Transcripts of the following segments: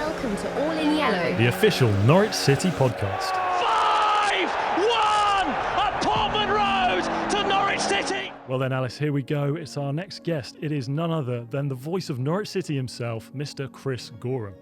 welcome to All in Yellow, the official Norwich City podcast. 5-1 at Portman Road to Norwich City. Well then, Alice, here we go. It's our next guest. It is none other than the voice of Norwich City himself, Mr. Chris Goreham.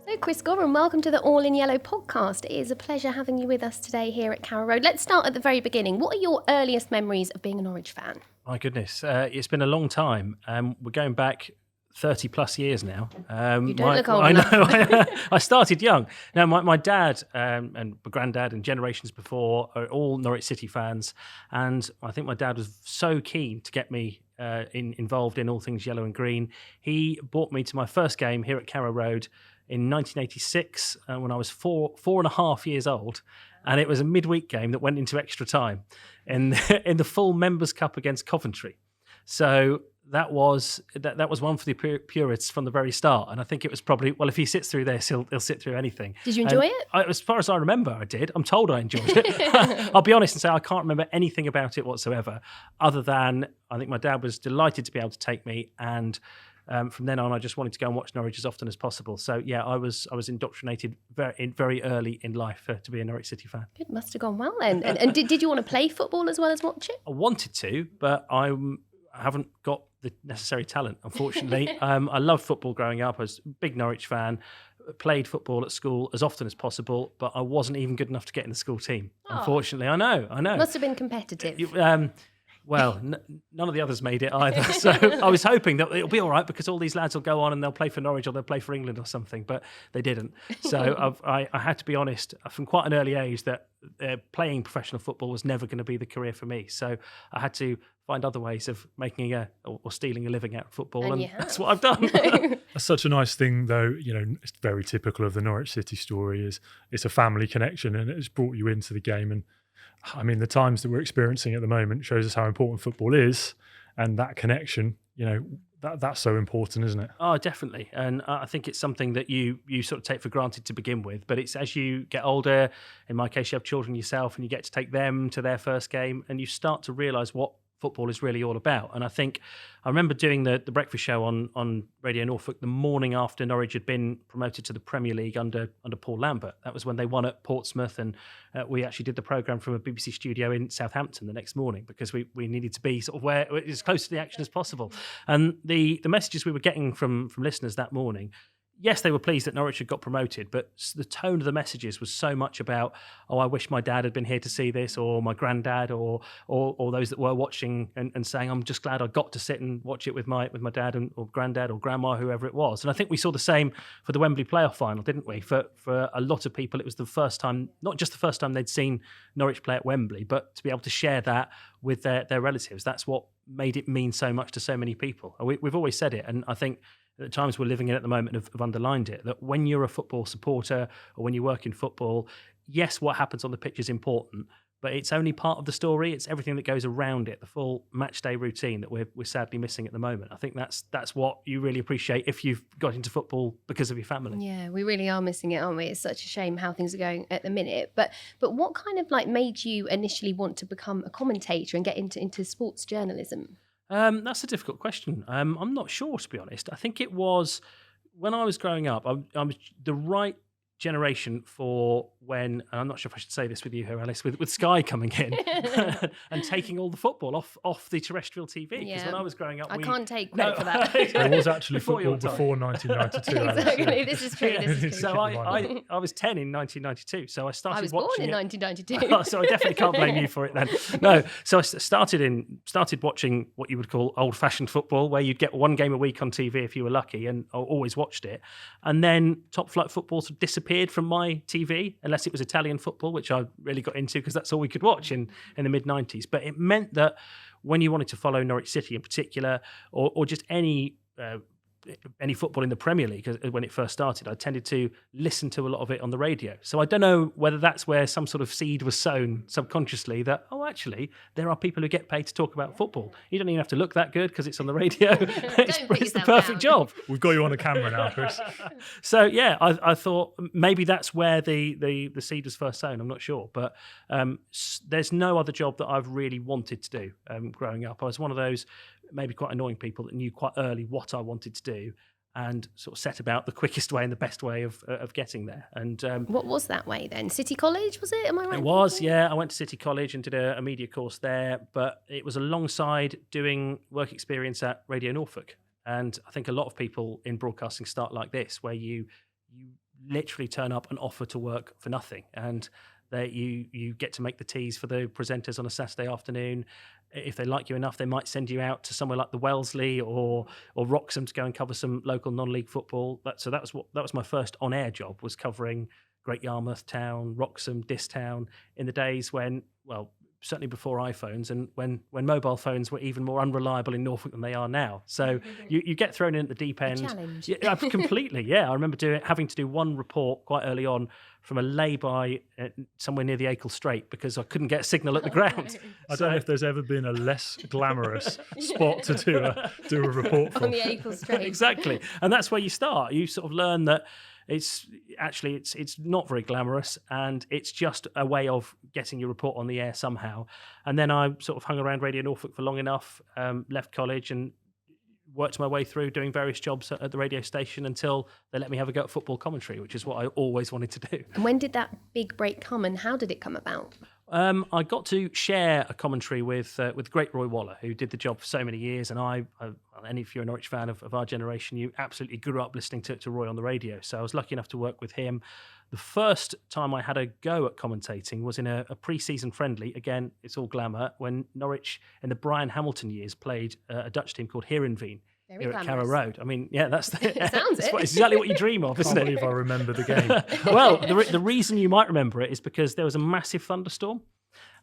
So Chris Goreham, welcome to the All in Yellow podcast. It is a pleasure having you with us today here at Carrow Road. Let's start at the very beginning. What are your earliest memories of being a Norwich fan? My goodness, it's been a long time. We're going back 30 plus years now. You don't look old enough. I know. I started young. Now, my dad and my granddad and generations before are all Norwich City fans. And I think my dad was so keen to get me involved in all things yellow and green. He brought me to my first game here at Carrow Road in 1986 when I was four and a half years old. And it was a midweek game that went into extra time in the full Members' Cup against Coventry. So that was one for the purists from the very start. And I think it was probably, well, if he sits through this, he'll sit through anything. Did you enjoy it? As far as I remember, I did. I'm told I enjoyed it. I'll be honest and say I can't remember anything about it whatsoever, other than I think my dad was delighted to be able to take me. And from then on, I just wanted to go and watch Norwich as often as possible. So yeah, I was indoctrinated very early in life to be a Norwich City fan. It must have gone well then. And did you want to play football as well as watch it? I wanted to, but I haven't got the necessary talent, unfortunately. I loved football growing up. I was a big Norwich fan. Played football at school as often as possible, but I wasn't even good enough to get in the school team. Oh. Unfortunately, I know. Must have been competitive. Well, none of the others made it either. So I was hoping that it'll be all right because all these lads will go on and they'll play for Norwich or they'll play for England or something, but they didn't. So I had to be honest from quite an early age that playing professional football was never going to be the career for me. So I had to find other ways of making or stealing a living out of football, and that's what I've done. That's such a nice thing, though. You know, it's very typical of the Norwich City story. Is it's a family connection, and it's brought you into the game. And I mean, the times that we're experiencing at the moment shows us how important football is, and that connection. You know, that's so important, isn't it? Oh, definitely. And I think it's something that you sort of take for granted to begin with. But it's as you get older, in my case, you have children yourself, and you get to take them to their first game, and you start to realise what football is really all about. And I remember doing the breakfast show on Radio Norfolk the morning after Norwich had been promoted to the Premier League under Paul Lambert. That was when they won at Portsmouth, and we actually did the programme from a BBC studio in Southampton the next morning because we needed to be sort of where as close to the action as possible. And the messages we were getting from listeners that morning, yes, they were pleased that Norwich had got promoted, but the tone of the messages was so much about, oh, I wish my dad had been here to see this, or my granddad, or those that were watching and saying, I'm just glad I got to sit and watch it with my dad or granddad or grandma, whoever it was. And I think we saw the same for the Wembley playoff final, didn't we? For a lot of people, it was the first time, not just the first time they'd seen Norwich play at Wembley, but to be able to share that with their relatives. That's what made it mean so much to so many people. We've always said it, and I think the times we're living in at the moment have underlined it, that when you're a football supporter or when you work in football, yes, what happens on the pitch is important, but it's only part of the story. It's everything that goes around it, the full match day routine that we're sadly missing at the moment. I think that's what you really appreciate if you've got into football because of your family. Yeah, we really are missing it, aren't we? It's such a shame how things are going at the minute. But what kind of made you initially want to become a commentator and get into sports journalism? That's a difficult question. I'm not sure, to be honest. I think it was when I was growing up, I was the right generation for when, and I'm not sure if I should say this with you here, Alice, with Sky coming in and taking all the football off the terrestrial TV. Because when I was growing up, I can't take credit for that. There was actually football before 1992. Exactly, this is true. So I was 10 in 1992, so I started watching. I was born in 1992. So I definitely can't blame you for it then. No, so I started watching what you would call old-fashioned football, where you'd get one game a week on TV if you were lucky, and I always watched it. And then top flight football sort of disappeared from my TV, unless it was Italian football, which I really got into because that's all we could watch in the mid-90s. But it meant that when you wanted to follow Norwich City in particular, or just any football in the Premier League when it first started, I tended to listen to a lot of it on the radio. So I don't know whether that's where some sort of seed was sown subconsciously that, oh, actually, there are people who get paid to talk about football. You don't even have to look that good because it's on the radio. It's the perfect job. We've got you on the camera now, Chris. So yeah, I thought maybe that's where the seed was first sown. I'm not sure, but there's no other job that I've really wanted to do growing up. I was one of those maybe quite annoying people that knew quite early what I wanted to do. and sort of set about the quickest way and the best way of getting there. And what was that way then? City College, was it? Am I right? It was, yeah. I went to City College and did a media course there, but it was alongside doing work experience at Radio Norfolk. And I think a lot of people in broadcasting start like this, where you literally turn up and offer to work for nothing. And you get to make the teas for the presenters on a Saturday afternoon. If they like you enough, they might send you out to somewhere like the Wellesley or Wroxham to go and cover some local non-league football. So that was my first on-air job, was covering Great Yarmouth Town, Wroxham, Distown, in the days when, well, certainly before iPhones, and when mobile phones were even more unreliable in Norfolk than they are now. So you get thrown in at the deep end. A challenge. Yeah, completely, yeah. I remember having to do one report quite early on from a lay-by somewhere near the Acle Strait because I couldn't get a signal at the ground. I don't know if there's ever been a less glamorous spot to do a report from. On the Acle Strait. Exactly. And that's where you start. You sort of learn that it's not very glamorous, and it's just a way of getting your report on the air somehow. And then I sort of hung around Radio Norfolk for long enough, left college and worked my way through doing various jobs at the radio station until they let me have a go at football commentary, which is what I always wanted to do. And when did that big break come, and how did it come about? I got to share a commentary with the great Roy Waller, who did the job for so many years. And and if you're a Norwich fan of our generation, you absolutely grew up listening to Roy on the radio. So I was lucky enough to work with him. The first time I had a go at commentating was in a pre-season friendly. Again, it's all glamour, when Norwich in the Brian Hamilton years played a Dutch team called Heerenveen. Very Here at glamorous. Carrow Road. I mean, yeah, that's It sounds it. it's exactly what you dream of, I isn't can't it? believe I remember the game. Well, the reason you might remember it is because there was a massive thunderstorm,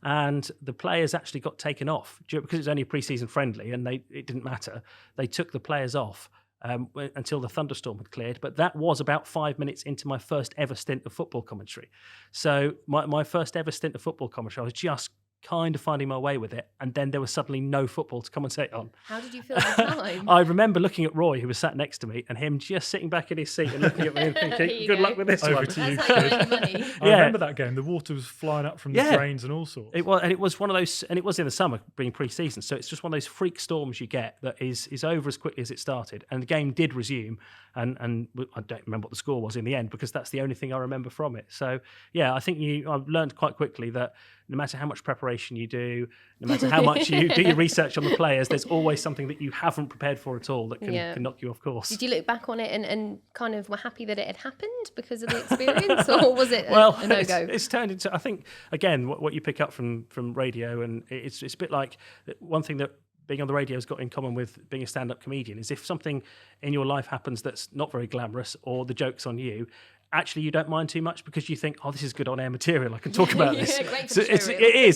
and the players actually got taken off because it was only a pre-season friendly, and it didn't matter. They took the players off until the thunderstorm had cleared. But that was about 5 minutes into my first ever stint of football commentary. So my first ever stint of football commentary, I was just kind of finding my way with it, and then there was suddenly no football to commentate on. How did you feel at the time? I remember looking at Roy, who was sat next to me, and him just sitting back in his seat and looking at me and thinking, good luck with this Over one. to you, That's how you kid. earn your money. I remember that game. The water was flying up from the Yeah. drains and all sorts. It was one of those, and it was in the summer, being pre-season, so it's just one of those freak storms you get that is over as quickly as it started. And the game did resume, and I don't remember what the score was in the end, because that's the only thing I remember from it. So yeah, I think I've learned quite quickly that no matter how much preparation you do, no matter how much you do your research on the players, there's always something that you haven't prepared for at all that can knock you off course. Did you look back on it and kind of were happy that it had happened because of the experience, or was it Well, a no-go? it's turned into, I think, again, what you pick up from radio, and it's a bit like one thing that being on the radio has got in common with being a stand-up comedian is if something in your life happens that's not very glamorous, or the joke's on you, actually you don't mind too much because you think, oh, this is good on-air material, I can talk about this. Yeah, great for So the it's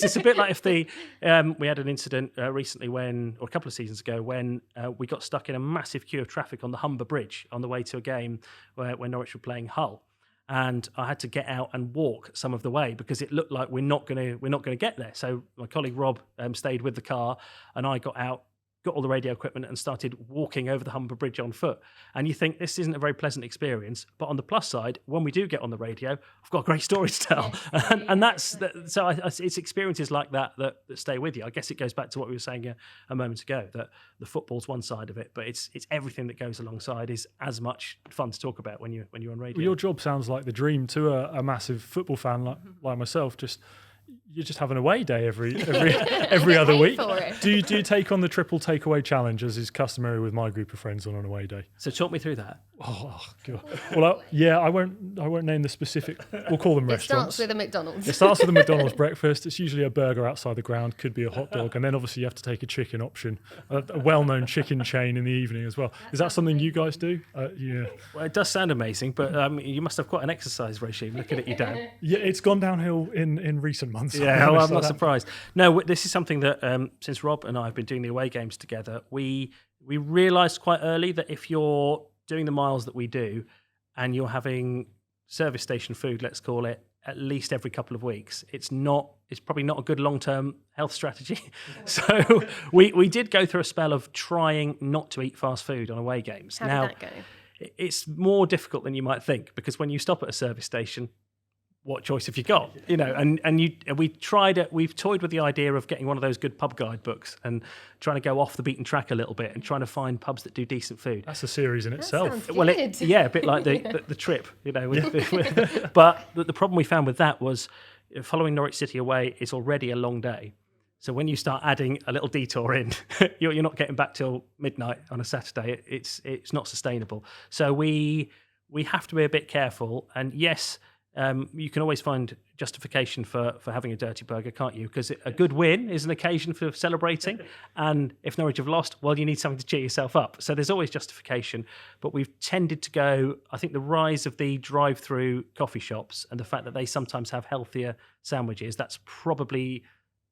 showreel. a bit like if we had an incident recently or a couple of seasons ago, when we got stuck in a massive queue of traffic on the Humber Bridge on the way to a game when Norwich were playing Hull. And I had to get out and walk some of the way because it looked like we're not going to get there. So my colleague Rob stayed with the car, and I got out, got all the radio equipment, and started walking over the Humber Bridge on foot. And you think this isn't a very pleasant experience, but on the plus side, when we do get on the radio, I've got a great story to tell. And it's experiences like that stay with you. I guess it goes back to what we were saying a moment ago, that the football's one side of it, but it's everything that goes alongside is as much fun to talk about when you're on radio. Well, your job sounds like the dream to a massive football fan like myself. You're just having a away day every other paid week. for it. Do you take on the triple takeaway challenge, as is customary with my group of friends on an away day? So talk me through that. Oh God. Well, I won't name the specific. We'll call them It restaurants. starts with a McDonald's. It starts with a McDonald's breakfast. It's usually a burger outside the ground, could be a hot dog, and then obviously you have to take a chicken option, a well-known chicken chain in the evening as well. Is that something you guys do? Yeah. Well, it does sound amazing, but you must have quite an exercise regime looking at you, Dan. Yeah, it's gone downhill in recent months. Yeah, well, I'm not surprised. No, this is something that since Rob and I have been doing the away games together, we realised quite early that if you're doing the miles that we do and you're having service station food, let's call it, at least every couple of weeks, it's probably not a good long-term health strategy. So we did go through a spell of trying not to eat fast food on away games. How did that go? It's more difficult than you might think, because when you stop at a service station, what choice have you got? We've toyed with the idea of getting one of those good pub guide books and trying to go off the beaten track a little bit and trying to find pubs that do decent food. That's a series in itself. Sounds Well, good. a bit like the trip, But the problem we found with that was following Norwich City away is already a long day. So when you start adding a little detour in, you're not getting back till midnight on a Saturday. It's not sustainable. So we have to be a bit careful. And yes, you can always find justification for having a dirty burger, can't you? Because a good win is an occasion for celebrating. And if Norwich have lost, well, you need something to cheer yourself up. So there's always justification. But we've tended to go, I think the rise of the drive-through coffee shops and the fact that they sometimes have healthier sandwiches, that's probably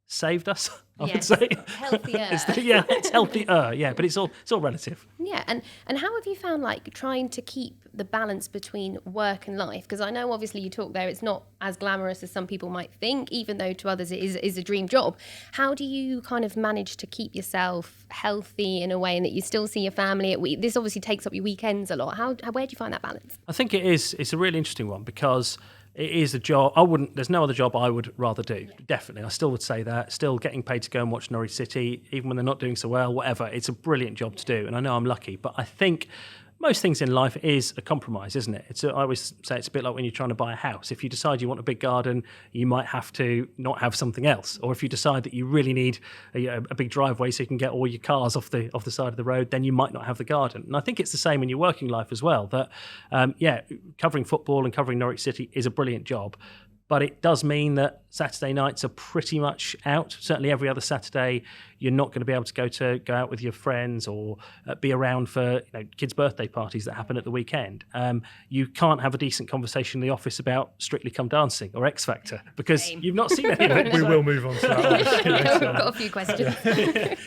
saved us, I would say. Healthier. It's healthier, but it's all relative. Yeah, and how have you found like trying to keep the balance between work and life? Because I know obviously you talk there, it's not as glamorous as some people might think, even though to others it is a dream job. How do you kind of manage to keep yourself healthy in a way and that you still see your family? This obviously takes up your weekends a lot. Where do you find that balance? I think it's a really interesting one because it is a job. There's no other job I would rather do. Definitely. I still would say that. Still getting paid to go and watch Norwich City, even when they're not doing so well, whatever. It's a brilliant job to do. And I know I'm lucky, but I think most things in life is a compromise, isn't it? I always say it's a bit like when you're trying to buy a house. If you decide you want a big garden, you might have to not have something else. Or if you decide that you really need a big driveway so you can get all your cars off the side of the road, then you might not have the garden. And I think it's the same in your working life as well. That covering football and covering Norwich City is a brilliant job. But it does mean that Saturday nights are pretty much out. Certainly every other Saturday, you're not going to be able to go out with your friends or be around for kids' birthday parties that happen at the weekend. You can't have a decent conversation in the office about Strictly Come Dancing or X Factor because you've not seen any of it. We will move on to that. We've got a few questions.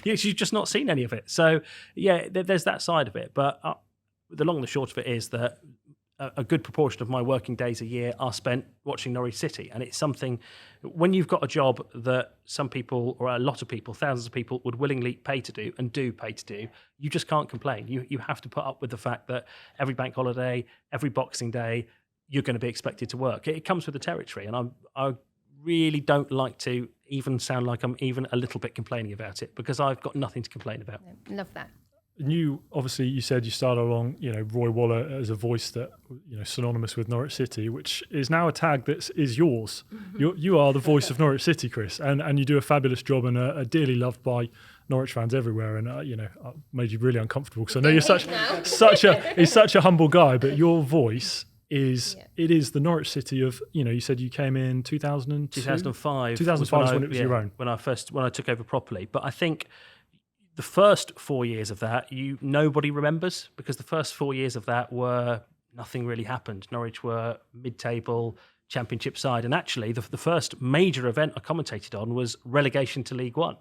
You've just not seen any of it. So, there's that side of it. But the long and the short of it is that a good proportion of my working days a year are spent watching Norwich City. And it's something, when you've got a job that some people, or a lot of people, thousands of people would willingly pay to do and do pay to do, you just can't complain. You have to put up with the fact that every bank holiday, every Boxing Day, you're going to be expected to work. It comes with the territory. And I really don't like to even sound like I'm even a little bit complaining about it because I've got nothing to complain about. Love that. And you said you started along, Roy Waller as a voice that, synonymous with Norwich City, which is now a tag that is yours. Mm-hmm. You are the voice of Norwich City, Chris, and you do a fabulous job and are dearly loved by Norwich fans everywhere. And made you really uncomfortable because I know you're such a humble guy, but your voice is it is the Norwich City of you said you came in 2002? 2005. 2005 was when it was your own. When I took over properly, but I think the first 4 years of that, nobody remembers because the first 4 years of that were nothing really happened. Norwich were mid-table championship side, and actually the first major event I commentated on was relegation to League One.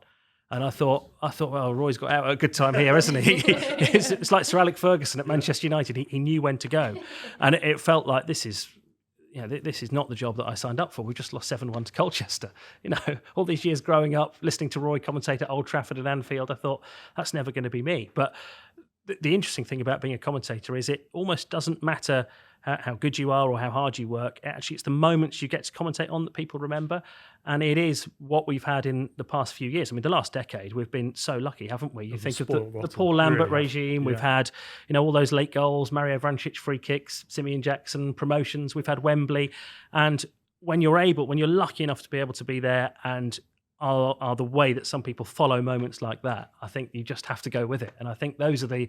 And I thought, well, Roy's got out at a good time here, hasn't he? It's like Sir Alex Ferguson at Manchester United. He knew when to go, and it felt like this is not the job that I signed up for. We just lost 7-1 to Colchester. All these years growing up, listening to Roy commentate at Old Trafford and Anfield, I thought, that's never going to be me. But the interesting thing about being a commentator is it almost doesn't matter how good you are or how hard you work. Actually, it's the moments you get to commentate on that people remember. And it is what we've had in the past few years. I mean, the last decade, we've been so lucky, haven't we? You think of the Paul Lambert regime. We've had, all those late goals, Mario Vrancic free kicks, Simeon Jackson promotions. We've had Wembley. And when you're lucky enough to be able to be there and are the way that some people follow moments like that, I think you just have to go with it. And I think those are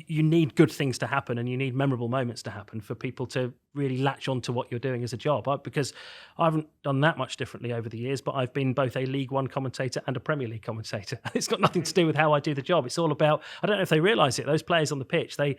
you need good things to happen and you need memorable moments to happen for people to really latch on to what you're doing as a job. Because I haven't done that much differently over the years, but I've been both a League One commentator and a Premier League commentator. It's got nothing to do with how I do the job. It's all about, I don't know if they realise it, those players on the pitch, they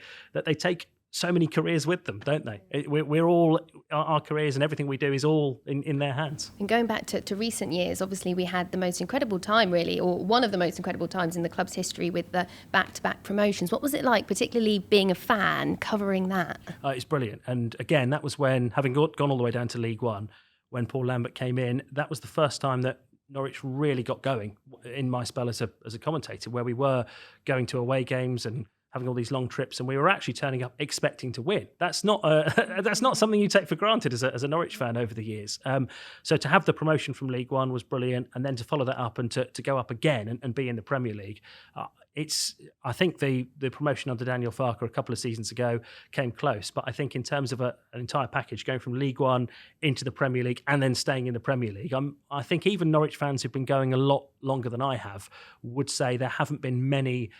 take so many careers with them, don't they? We're all, our careers and everything we do is all in their hands. And going back to recent years, obviously we had the most incredible time really, or one of the most incredible times in the club's history with the back-to-back promotions. What was it like, particularly being a fan, covering that? It's brilliant. And again, that was when, having gone all the way down to League One, when Paul Lambert came in, that was the first time that Norwich really got going in my spell as a commentator, where we were going to away games and having all these long trips, and we were actually turning up expecting to win. That's not that's not something you take for granted as a Norwich fan over the years. So to have the promotion from League One was brilliant, and then to follow that up and to go up again and be in the Premier League. I think the promotion under Daniel Farke a couple of seasons ago came close, but I think in terms of an entire package, going from League One into the Premier League and then staying in the Premier League, I think even Norwich fans who've been going a lot longer than I have would say there haven't been many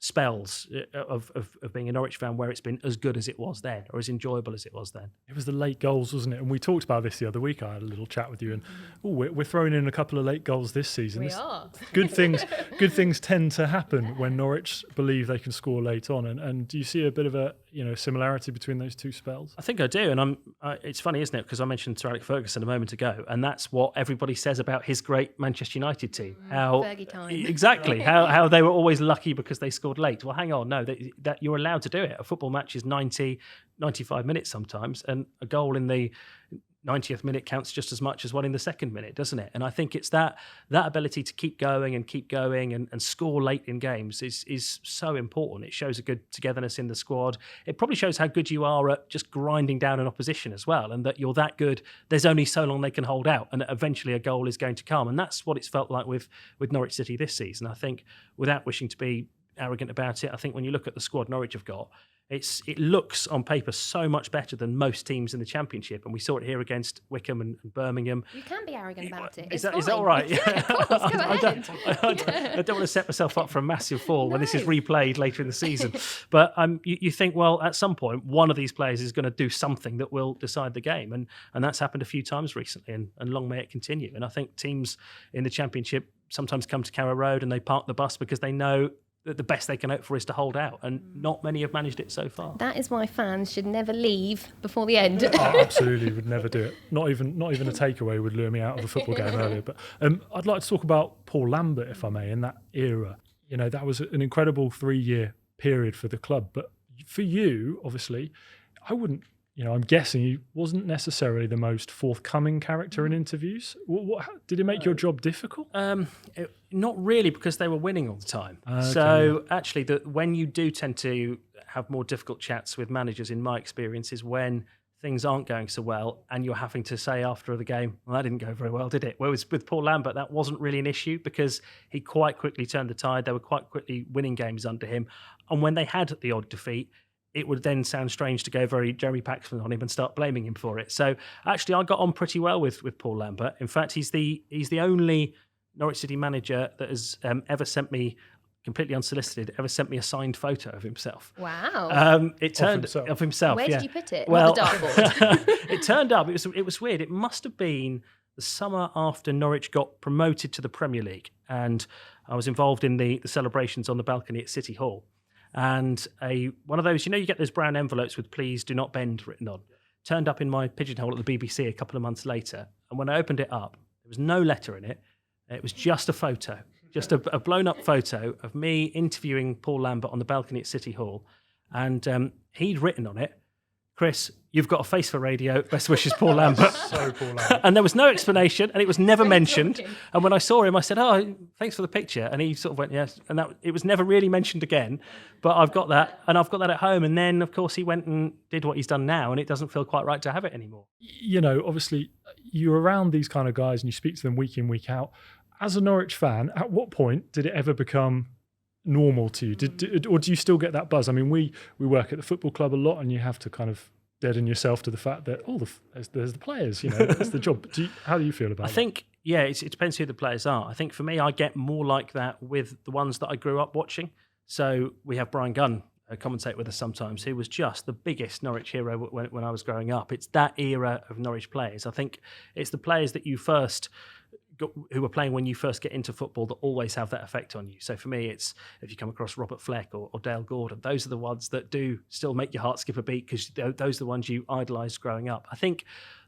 spells of being a Norwich fan where it's been as good as it was then, or as enjoyable as it was then. It was the late goals, wasn't it? And we talked about this the other week. I had a little chat with you, and we're throwing in a couple of late goals this season. We are. Good things tend to happen when Norwich believe they can score late on. And do you see a bit of a similarity between those two spells? I think I do, and it's funny, isn't it? Because I mentioned Sir Alex Ferguson a moment ago, and that's what everybody says about his great Manchester United team. How Fergie time. Exactly how they were always lucky because they scored late. Well, hang on, no, that you're allowed to do it. A football match is 90, 95 minutes sometimes, and a goal in the 90th minute counts just as much as one in the second minute, doesn't it? And I think it's that ability to keep going and score late in games is so important. It shows a good togetherness in the squad. It probably shows how good you are at just grinding down an opposition as well, and that you're that good. There's only so long they can hold out, and eventually a goal is going to come. And that's what it's felt like with Norwich City this season. I think, without wishing to be arrogant about it, I think when you look at the squad Norwich have got, it looks on paper so much better than most teams in the Championship, and we saw it here against Wickham and Birmingham. You can be arrogant about it. Is that all right? Yeah, of course. Go ahead. I don't want to set myself up for a massive fall when this is replayed later in the season. But you think, well, at some point, one of these players is going to do something that will decide the game, and that's happened a few times recently, and long may it continue. And I think teams in the Championship sometimes come to Carrow Road and they park the bus because they know that the best they can hope for is to hold out, and not many have managed it so far. That is why fans should never leave before the end. I absolutely would never do it. Not even a takeaway would lure me out of a football game earlier. But I'd like to talk about Paul Lambert, if I may, in that era. That was an incredible 3-year period for the club. But for you, obviously, I wouldn't. I'm guessing he wasn't necessarily the most forthcoming character in interviews. What did it make your job difficult? Not really, because they were winning all the time. Okay. So actually, when you do tend to have more difficult chats with managers, in my experience, is when things aren't going so well and you're having to say after the game, well, that didn't go very well, did it? Whereas with Paul Lambert, that wasn't really an issue because he quite quickly turned the tide. They were quite quickly winning games under him. And when they had the odd defeat, it would then sound strange to go very Jeremy Paxman on him and start blaming him for it. So actually, I got on pretty well with Paul Lambert. In fact, he's the only Norwich City manager that has ever sent me, completely unsolicited, sent me a signed photo of himself. Wow. It turned of himself. Where yeah. did you put it? Well, Not the dartboard. It turned up. It was weird. It must have been the summer after Norwich got promoted to the Premier League, and I was involved in the celebrations on the balcony at City Hall. And one of those, you get those brown envelopes with "Please do not bend" written on, turned up in my pigeonhole at the BBC a couple of months later. And when I opened it up, there was no letter in it. It was just a photo, just a blown up photo of me interviewing Paul Lambert on the balcony at City Hall. And he'd written on it, "Chris, you've got a face for radio. Best wishes, Paul Lambert." So Paul Lambert. And there was no explanation, and it was never mentioned. And when I saw him, I said, "Oh, thanks for the picture." And he sort of went, "Yes." And it was never really mentioned again. But I've got that, and I've got that at home. And then, of course, he went and did what he's done now, and it doesn't feel quite right to have it anymore. Obviously, you're around these kind of guys, and you speak to them week in, week out. As a Norwich fan, at what point did it ever become normal to you? Or do you still get that buzz? I mean, we work at the football club a lot, and you have to kind of deaden yourself to the fact that there's the players, that's the job. How do you feel about it? I think, it depends who the players are. I think for me, I get more like that with the ones that I grew up watching. So we have Brian Gunn commentate with us sometimes, who was just the biggest Norwich hero when I was growing up. It's that era of Norwich players. I think it's the players that you first who were playing when you first get into football that always have that effect on you. So for me, it's if you come across Robert Fleck or Dale Gordon, those are the ones that do still make your heart skip a beat because those are the ones you idolised growing up. I think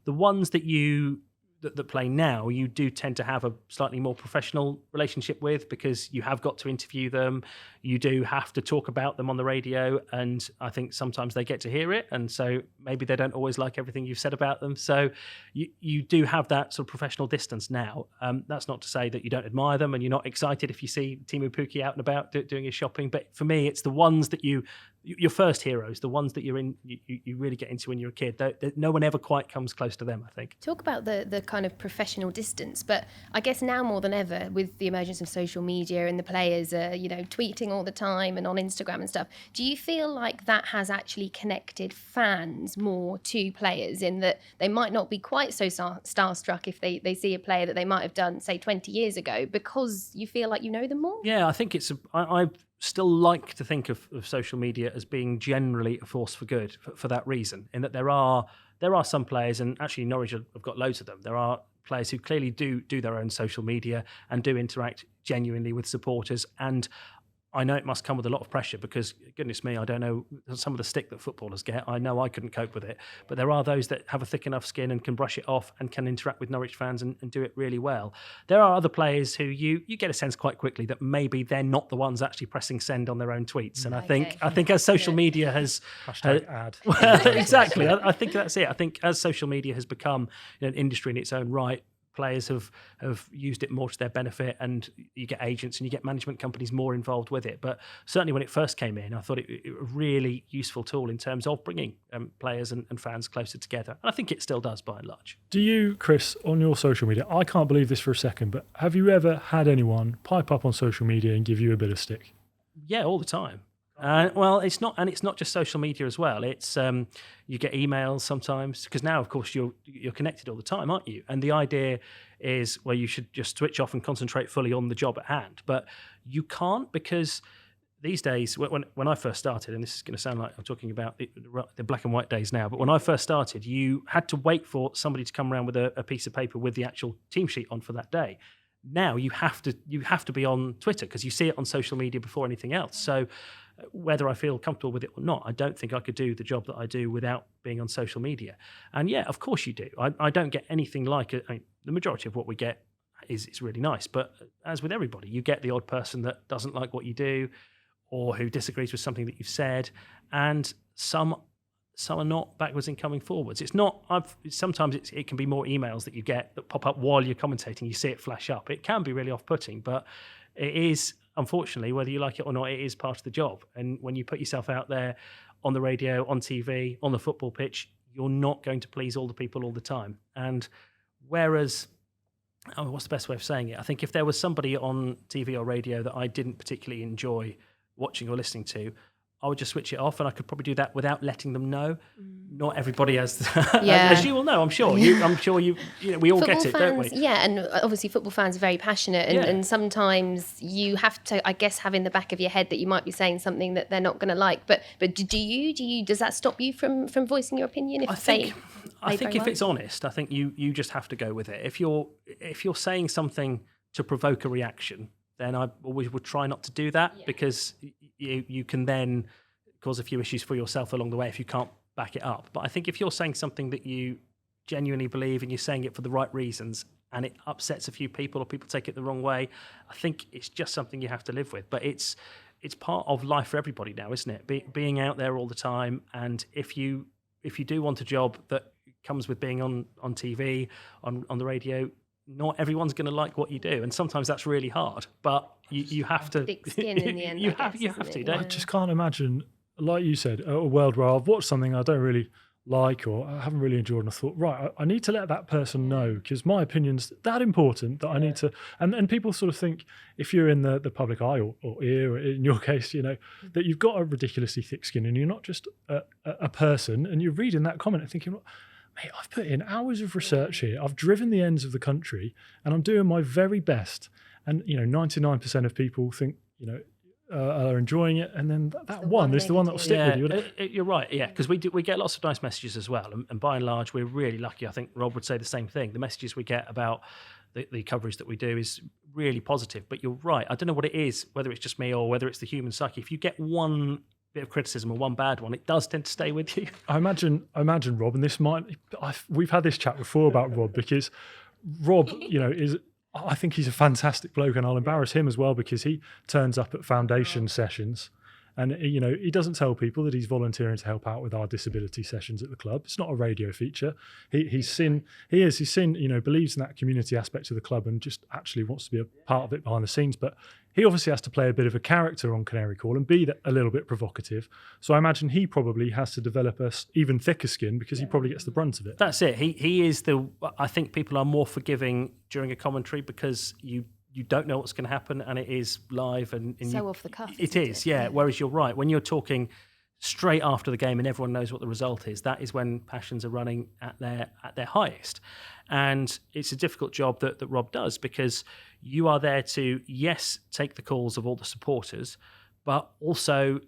the ones that you that play now, you do tend to have a slightly more professional relationship with, because you have got to interview them, you do have to talk about them on the radio, and I think sometimes they get to hear it, and so maybe they don't always like everything you've said about them. So you do have that sort of professional distance now. That's not to say that you don't admire them and you're not excited if you see Timu Pukki out and about doing his shopping, but for me, it's the ones that your first heroes, the ones that you really get into when you're a kid. No one ever quite comes close to them, I think. Talk about the kind of professional distance, but I guess now more than ever, with the emergence of social media and the players are, tweeting all the time and on Instagram and stuff, do you feel like that has actually connected fans more to players, in that they might not be quite so starstruck if they see a player that they might have done, say, 20 years ago, because you feel like you know them more? Yeah, I think I still like to think of social media as being generally a force for good for that reason, in that there are some players, and actually Norwich have got loads of them. There are players who clearly do their own social media and do interact genuinely with supporters, and I know it must come with a lot of pressure, because goodness me, I don't know some of the stick that footballers get. I know I couldn't cope with it, but there are those that have a thick enough skin and can brush it off and can interact with Norwich fans and do it really well. There are other players who you get a sense quite quickly that maybe they're not the ones actually pressing send on their own tweets. And I think as social media has ad. Exactly, I think that's it. I think as social media has become an industry in its own right, players have used it more to their benefit, and you get agents and you get management companies more involved with it. But certainly when it first came in, I thought it a really useful tool in terms of bringing players and fans closer together. And I think it still does by and large. Do you, Chris, on your social media, I can't believe this for a second, but have you ever had anyone pipe up on social media and give you a bit of stick? Yeah, all the time. Well, it's not just social media as well. It's you get emails sometimes, because now, of course, you're connected all the time, aren't you? And the idea is, well, you should just switch off and concentrate fully on the job at hand. But you can't, because these days, when I first started, and this is going to sound like I'm talking about the black and white days now, but when I first started, you had to wait for somebody to come around with a piece of paper with the actual team sheet on for that day. Now you have to be on Twitter, because you see it on social media before anything else. So whether I feel comfortable with it or not, I don't think I could do the job that I do without being on social media. And yeah, of course you do. I don't get anything like it. I mean, the majority of what we get is really nice. But as with everybody, you get the odd person that doesn't like what you do, or who disagrees with something that you've said. And some are not backwards in coming forwards. It's not. Sometimes it can be more emails that you get that pop up while you're commentating. You see it flash up. It can be really off-putting, but it is, unfortunately, whether you like it or not, it is part of the job. And when you put yourself out there on the radio, on TV, on the football pitch, you're not going to please all the people all the time. And whereas, what's the best way of saying it? I think if there was somebody on TV or radio that I didn't particularly enjoy watching or listening to, I would just switch it off, and I could probably do that without letting them know. Not everybody has, as you will know, I'm sure. We all football get it, fans, don't we? Yeah, and obviously football fans are very passionate, and sometimes you have to, I guess, have in the back of your head that you might be saying something that they're not going to like. But does that stop you from voicing your opinion? I think if it's honest, I think you just have to go with it. If you're saying something to provoke a reaction, then I always would try not to do that, because you can then cause a few issues for yourself along the way if you can't back it up. But I think if you're saying something that you genuinely believe and you're saying it for the right reasons, and it upsets a few people or people take it the wrong way, I think it's just something you have to live with. But it's part of life for everybody now, isn't it? Being out there all the time, and if you do want a job that comes with being on TV, on the radio, not everyone's going to like what you do, and sometimes that's really hard. But you have to. Thick skin in the end. you have to. Don't I just can't imagine, like you said, a world where I've watched something I don't really like or I haven't really enjoyed, and I thought, right, I need to let that person know, because my opinion's that important that I need to. And people sort of think, if you're in the public eye or ear, or in your case, that you've got a ridiculously thick skin and you're not just a person, and you're reading that comment and thinking, mate, I've put in hours of research here. I've driven the ends of the country, and I'm doing my very best. And 99% of people think are enjoying it, and then that one is the one that will stick with you. You're right, yeah, because we get lots of nice messages as well, and by and large, we're really lucky. I think Rob would say the same thing. The messages we get about the coverage that we do is really positive. But you're right. I don't know what it is, whether it's just me or whether it's the human psyche. If you get one bit of criticism or one bad one, it does tend to stay with you. I imagine Rob, and we've had this chat before about Rob, because Rob, I think he's a fantastic bloke, and I'll embarrass him as well because he turns up at foundation sessions. And, he doesn't tell people that he's volunteering to help out with our disability sessions at the club. It's not a radio feature. He's seen, believes in that community aspect of the club and just actually wants to be a part of it behind the scenes. But he obviously has to play a bit of a character on Canary Call and be a little bit provocative. So I imagine he probably has to develop a even thicker skin because he probably gets the brunt of it. That's it. He is I think people are more forgiving during a commentary because you don't know what's going to happen, and it is live and so off the cuff. It is, yeah. Whereas you're right, when you're talking straight after the game and everyone knows what the result is, that is when passions are running at their highest. And it's a difficult job that Rob does because you are there to, yes, take the calls of all the supporters, but also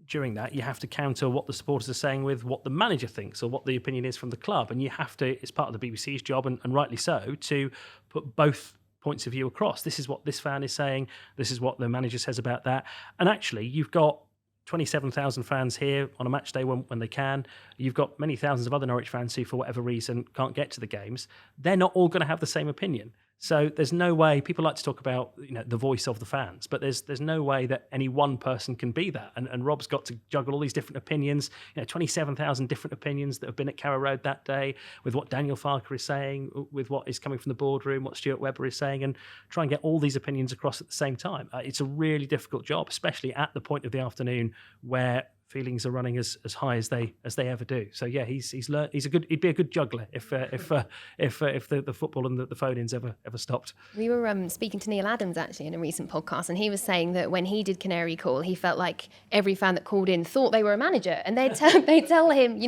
during that you have to counter what the supporters are saying with what the manager thinks or what the opinion is from the club, and you have to, it's part of the BBC's job, and rightly so, to put both points of view across. This is what this fan is saying, this is what the manager says about that. And actually you've got 27,000 fans here on a match day when they can. You've got many thousands of other Norwich fans who for whatever reason can't get to the games. They're not all going to have the same opinion. So there's no way, people like to talk about the voice of the fans, but there's no way that any one person can be that. And Rob's got to juggle all these different opinions, 27,000 different opinions that have been at Carrow Road that day, with what Daniel Farker is saying, with what is coming from the boardroom, what Stuart Webber is saying, and try and get all these opinions across at the same time. It's a really difficult job, especially at the point of the afternoon where feelings are running as high as they ever do. So yeah, he's learned. He'd be a good juggler if the football and the phone-ins ever stopped. We were speaking to Neil Adams actually in a recent podcast, and he was saying that when he did Canary Call, he felt like every fan that called in thought they were a manager, and they'd tell him,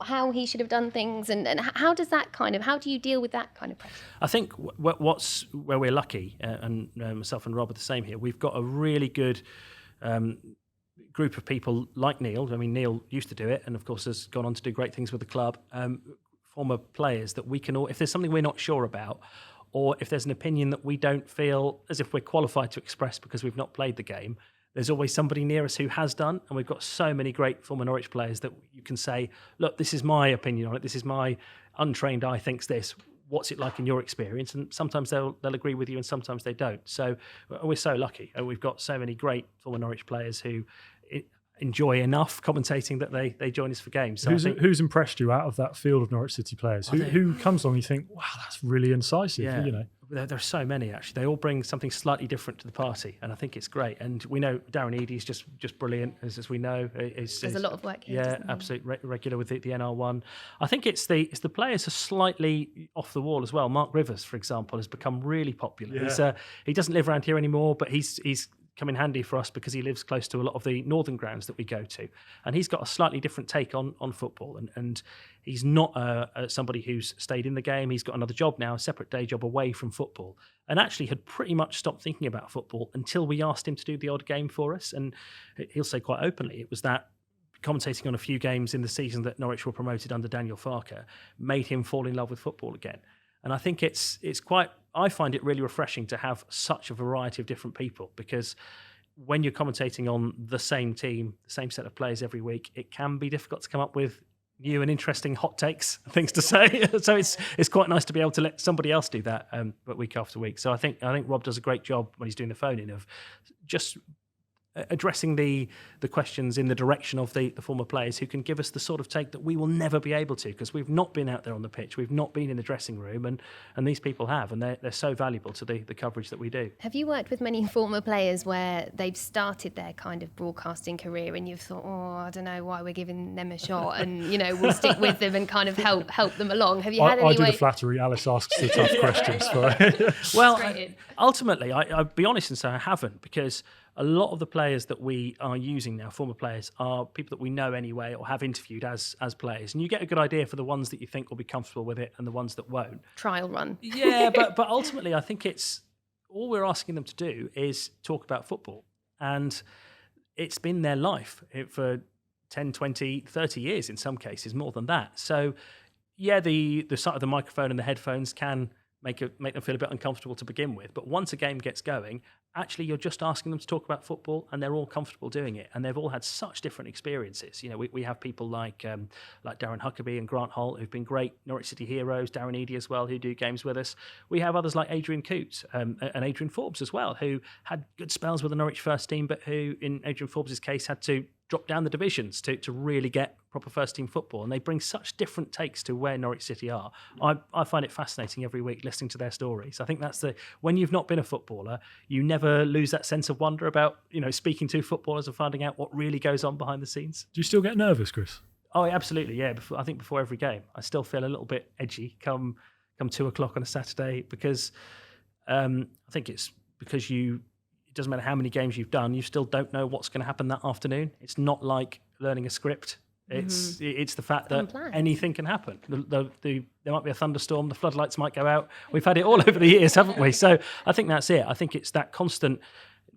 how he should have done things, and how do you deal with that kind of pressure? I think where we're lucky, and myself and Rob are the same here. We've got a really good group of people like Neil. I mean, Neil used to do it and of course has gone on to do great things with the club, former players that we can all, if there's something we're not sure about, or if there's an opinion that we don't feel as if we're qualified to express because we've not played the game, there's always somebody near us who has done. And we've got so many great former Norwich players that you can say, look, this is my opinion on it, this is my untrained eye thinks this, what's it like in your experience? And sometimes they'll agree with you and sometimes they don't. So we're so lucky. We've got so many great former Norwich players who enjoy enough commentating that they join us for games. So who's impressed you out of that field of Norwich City players? Who comes along and you think, wow, that's really incisive? Yeah. There's so many actually. They all bring something slightly different to the party, and I think it's great. And we know Darren Eadie's just brilliant, as we know. There's a lot of work here. Yeah, absolutely regular with the NR1. I think it's the players are slightly off the wall as well. Mark Rivers, for example, has become really popular. Yeah. He doesn't live around here anymore, but he's come in handy for us because he lives close to a lot of the northern grounds that we go to, and he's got a slightly different take on football, and he's not somebody who's stayed in the game. He's got another job now, a separate day job away from football, and actually had pretty much stopped thinking about football until we asked him to do the odd game for us. And he'll say quite openly it was that commentating on a few games in the season that Norwich were promoted under Daniel Farker made him fall in love with football again. And I think I find it really refreshing to have such a variety of different people, because when you're commentating on the same team, the same set of players every week, it can be difficult to come up with new and interesting hot takes, things to say. So it's quite nice to be able to let somebody else do that, but week after week. So I think Rob does a great job when he's doing the phone-in of just addressing the questions in the direction of the former players who can give us the sort of take that we will never be able to, because we've not been out there on the pitch, we've not been in the dressing room, and these people have, and they're so valuable to the coverage that we do. Have you worked with many former players where they've started their kind of broadcasting career and you've thought, I don't know why we're giving them a shot, and we'll stick with them and kind of help them along? Have you had any I do the flattery. Alice asks the tough questions. Well, ultimately, I'll be honest and say I haven't, because a lot of the players that we are using now, former players, are people that we know anyway or have interviewed as players. And you get a good idea for the ones that you think will be comfortable with it and the ones that won't. Trial run. Yeah, but ultimately I think it's all we're asking them to do is talk about football. And it's been their life for 10, 20, 30 years in some cases, more than that. So yeah, the sight of the microphone and the headphones can make them feel a bit uncomfortable to begin with. But once a game gets going, actually you're just asking them to talk about football, and they're all comfortable doing it, and they've all had such different experiences. You know, we have people like Darren Huckabee and Grant Holt, who've been great Norwich City heroes, Darren Eady as well, who do games with us. We have others like Adrian Coote and Adrian Forbes as well, who had good spells with the Norwich first team, but who, in Adrian Forbes' case, had to drop down the divisions to really get proper first team football, and they bring such different takes to where Norwich City are. I find it fascinating every week listening to their stories. I think that's when you've not been a footballer, you never lose that sense of wonder about, you know, speaking to footballers and finding out what really goes on behind the scenes. Do you still get nervous, Chris? Oh, absolutely, yeah. I think before every game, I still feel a little bit edgy come 2:00 on a Saturday, because I think it's because it doesn't matter how many games you've done, you still don't know what's going to happen that afternoon. It's not like learning a script. It's the fact that anything can happen. There might be a thunderstorm, the floodlights might go out. We've had it all over the years, haven't we? So I think that's it. I think it's that constant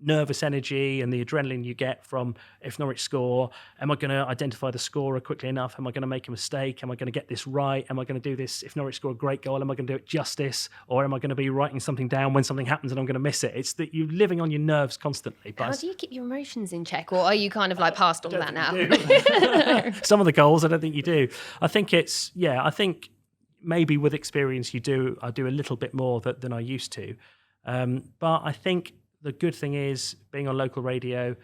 nervous energy and the adrenaline you get from, if Norwich score, am I going to identify the scorer quickly enough? Am I going to make a mistake? Am I going to get this right? Am I going to do this? If Norwich score a great goal, am I going to do it justice? Or am I going to be writing something down when something happens and I'm going to miss it? It's that you're living on your nerves constantly. How do you keep your emotions in check? Or are you kind of like past all that now? Some of the goals, I don't think you do. I think I think maybe with experience I do a little bit more than I used to. But I think the good thing is, being on local radio,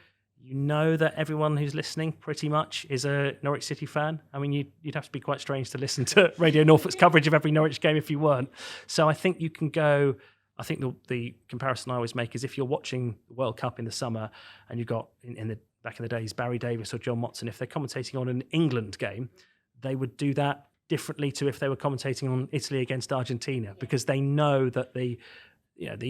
you know that everyone who's listening pretty much is a Norwich City fan. I mean, you'd have to be quite strange to listen to Radio Norfolk's coverage of every Norwich game if you weren't. So I think you can go. I think the comparison I always make is, if you're watching the World Cup in the summer and you've got back in the days Barry Davis or John Motson, if they're commentating on an England game, they would do that differently to if they were commentating on Italy against Argentina, because they know that the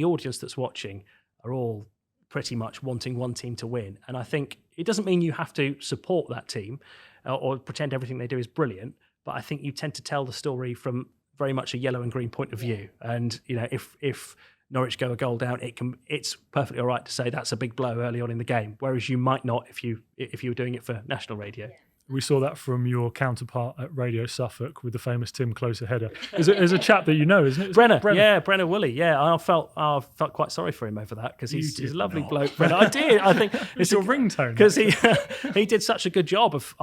audience that's watching are all pretty much wanting one team to win. And I think it doesn't mean you have to support that team or pretend everything they do is brilliant, but I think you tend to tell the story from very much a yellow and green point of view. And, you know, if Norwich go a goal down, it's perfectly all right to say that's a big blow early on in the game, whereas you might not if you were doing it for national radio. We saw that from your counterpart at Radio Suffolk with the famous Tim Closer header. Is a chap that you know, isn't it? Brenner. Yeah, Brenner Woolley. Yeah, I felt quite sorry for him over that, because he's a lovely bloke. Brenner. I did. I think it's your ringtone, because he did such a good job of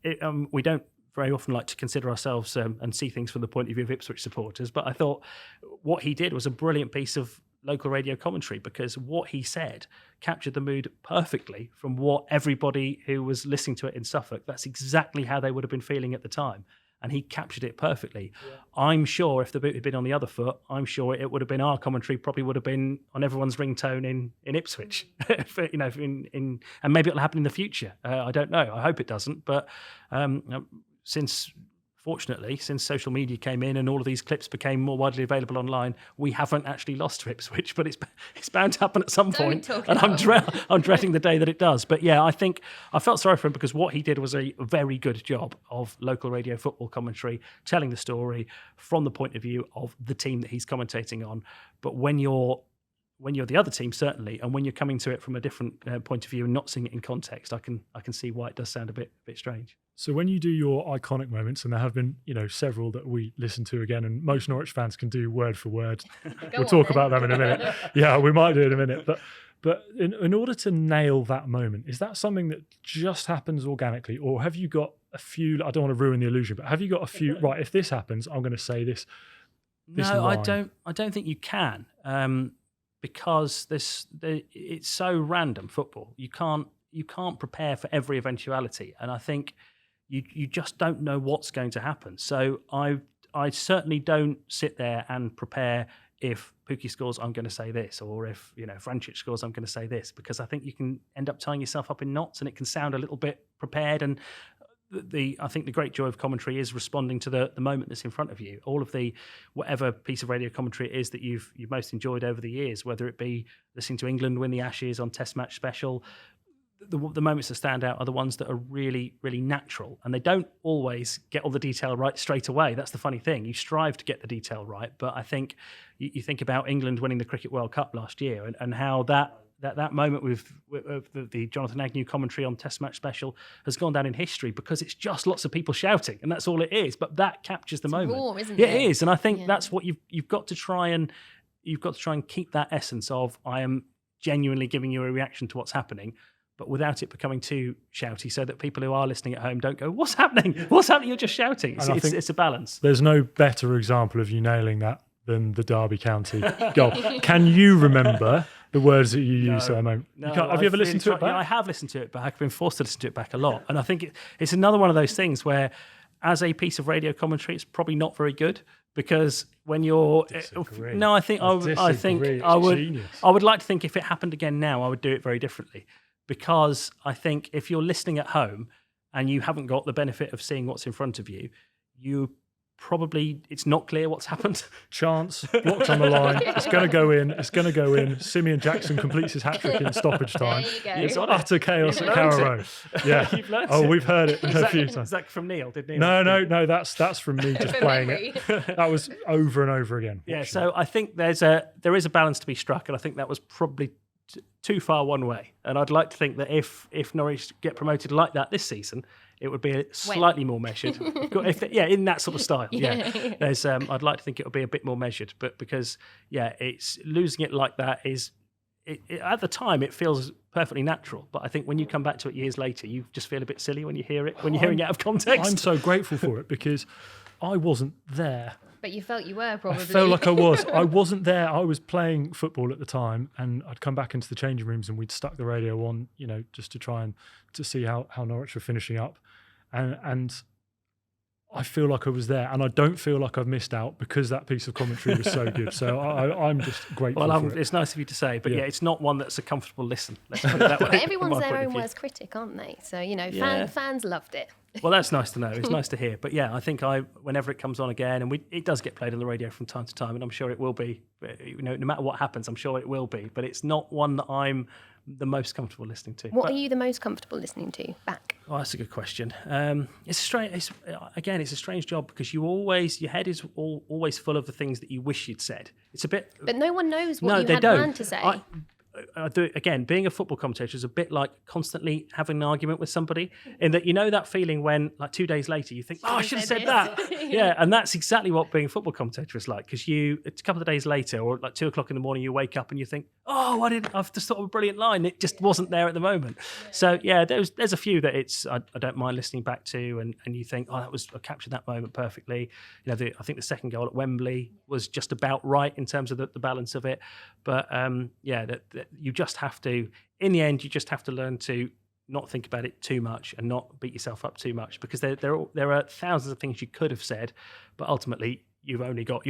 it. We don't very often like to consider ourselves and see things from the point of view of Ipswich supporters, but I thought what he did was a brilliant piece of local radio commentary, because what he said captured the mood perfectly from what everybody who was listening to it in Suffolk, that's exactly how they would have been feeling at the time. And he captured it perfectly. Yeah. I'm sure if the boot had been on the other foot, I'm sure it would have been, our commentary probably would have been on everyone's ringtone in Ipswich. And maybe it'll happen in the future. I don't know. I hope it doesn't. But Fortunately, since social media came in and all of these clips became more widely available online, we haven't actually lost to Ipswich, but it's bound to happen at some point. And I'm dreading the day that it does. But yeah, I think I felt sorry for him, because what he did was a very good job of local radio football commentary, telling the story from the point of view of the team that he's commentating on. But when you're the other team, certainly, and when you're coming to it from a different point of view and not seeing it in context, I can see why it does sound a bit strange. So when you do your iconic moments, and there have been, several that we listen to again, and most Norwich fans can do word for word. We'll talk about them in a minute. Yeah, we might do it in a minute. But in order to nail that moment, is that something that just happens organically, or have you got a few? I don't want to ruin the illusion, but have you got a few? Right, if this happens, I'm going to say this. No, line. I don't think you can, because it's so random. Football, you can't prepare for every eventuality, and I think you just don't know what's going to happen. So I certainly don't sit there and prepare, if Pukki scores, I'm going to say this, or if Vrancic scores, I'm going to say this, because I think you can end up tying yourself up in knots, and it can sound a little bit prepared. And I think the great joy of commentary is responding to the moment that's in front of you. All of the whatever piece of radio commentary it is that you've most enjoyed over the years, whether it be listening to England win the Ashes on Test Match Special. The moments that stand out are the ones that are really, really natural, and they don't always get all the detail right straight away. That's the funny thing. You strive to get the detail right, but I think you think about England winning the Cricket World Cup last year, and how that moment with the Jonathan Agnew commentary on Test Match Special has gone down in history, because it's just lots of people shouting, and that's all it is. But that captures the moment. Raw, isn't it? It is, and I think that's what you've got to try and you've got to try and keep that essence of I am genuinely giving you a reaction to what's happening, but without it becoming too shouty, so that people who are listening at home don't go, "What's happening? What's happening? You're just shouting." It's a balance. There's no better example of you nailing that than the Derby County goal. Can you remember the words that you used at that moment? No, have you ever listened to it back? Yeah, I have listened to it back. I've been forced to listen to it back a lot. And I think it's another one of those things where, as a piece of radio commentary, it's probably not very good, because when you're... Disagree. No, I think I would like to think if it happened again now, I would do it very differently. Because I think if you're listening at home and you haven't got the benefit of seeing what's in front of you, it's not clear what's happened. Chance, blocked on the line. It's going to go in. Simeon Jackson completes his hat-trick in stoppage time. There you go. It's utter chaos at Carrow Road. Yeah. You've learnt it. We've heard it a few times. Is that from Neil? Did Neil? No, that's from me just playing it. That was over and over again. Yeah, so I think there is a balance to be struck, and I think that was probably too far one way. And I'd like to think that if Norwich get promoted like that this season, it would be slightly more measured. In that sort of style. Yeah. There's I'd like to think it would be a bit more measured, but because it's losing it like that is at the time it feels perfectly natural, but I think when you come back to it years later, you just feel a bit silly when you hear it, when you're hearing it out of context. I'm so grateful for it because I wasn't there. But you felt you were, probably. I felt like I was. I wasn't there. I was playing football at the time, and I'd come back into the changing rooms and we'd stuck the radio on, just to try and to see how Norwich were finishing up. And I feel like I was there, and I don't feel like I've missed out because that piece of commentary was so good. So I'm just grateful for it. It's nice of you to say, but it's not one that's a comfortable listen. Let's put it that way. But everyone's their own worst critic, aren't they? So, fans loved it. Well, that's nice to know. It's nice to hear. But yeah, I think whenever it comes on again, and it does get played on the radio from time to time, and I'm sure it will be, no matter what happens, I'm sure it will be. But it's not one that I'm the most comfortable listening to. What are you the most comfortable listening to back? Oh, that's a good question. It's strange. It's a strange job because your head is always full of the things that you wish you'd said. It's a bit, but no one knows what you had planned to say. Again, being a football commentator is a bit like constantly having an argument with somebody, in that that feeling when, like 2 days later, you think, "Oh, I should have said that." Yeah, and that's exactly what being a football commentator is like. Because a couple of days later, or like 2 o'clock in the morning, you wake up and you think, "Oh, I've just thought of a brilliant line. It just wasn't there at the moment." Yeah. So yeah, there's a few that I don't mind listening back to, and you think, "Oh, I captured that moment perfectly." I think the second goal at Wembley was just about right in terms of the balance of it. But you just have to, in the end, learn to not think about it too much and not beat yourself up too much, because there are thousands of things you could have said, but ultimately you'll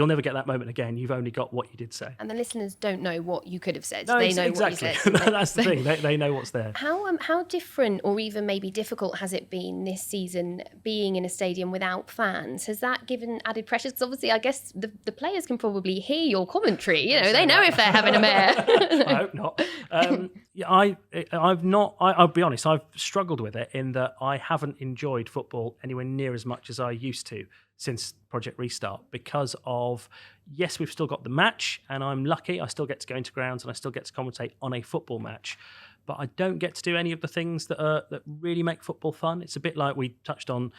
never get that moment again. You've only got what you did say. And the listeners don't know what you could have said. No, they know exactly. what you said. That's the thing. They know what's there. How different, or even maybe difficult, has it been this season being in a stadium without fans? Has that given added pressure? Because obviously, I guess the players can probably hear your commentary. They know if they're having a mare. I hope not. I've not. I'll be honest. I've struggled with it in that I haven't enjoyed football anywhere near as much as I used to since Project Restart, because of, yes, we've still got the match, and I'm lucky I still get to go into grounds and I still get to commentate on a football match, but I don't get to do any of the things that really make football fun. It's a bit like we touched on,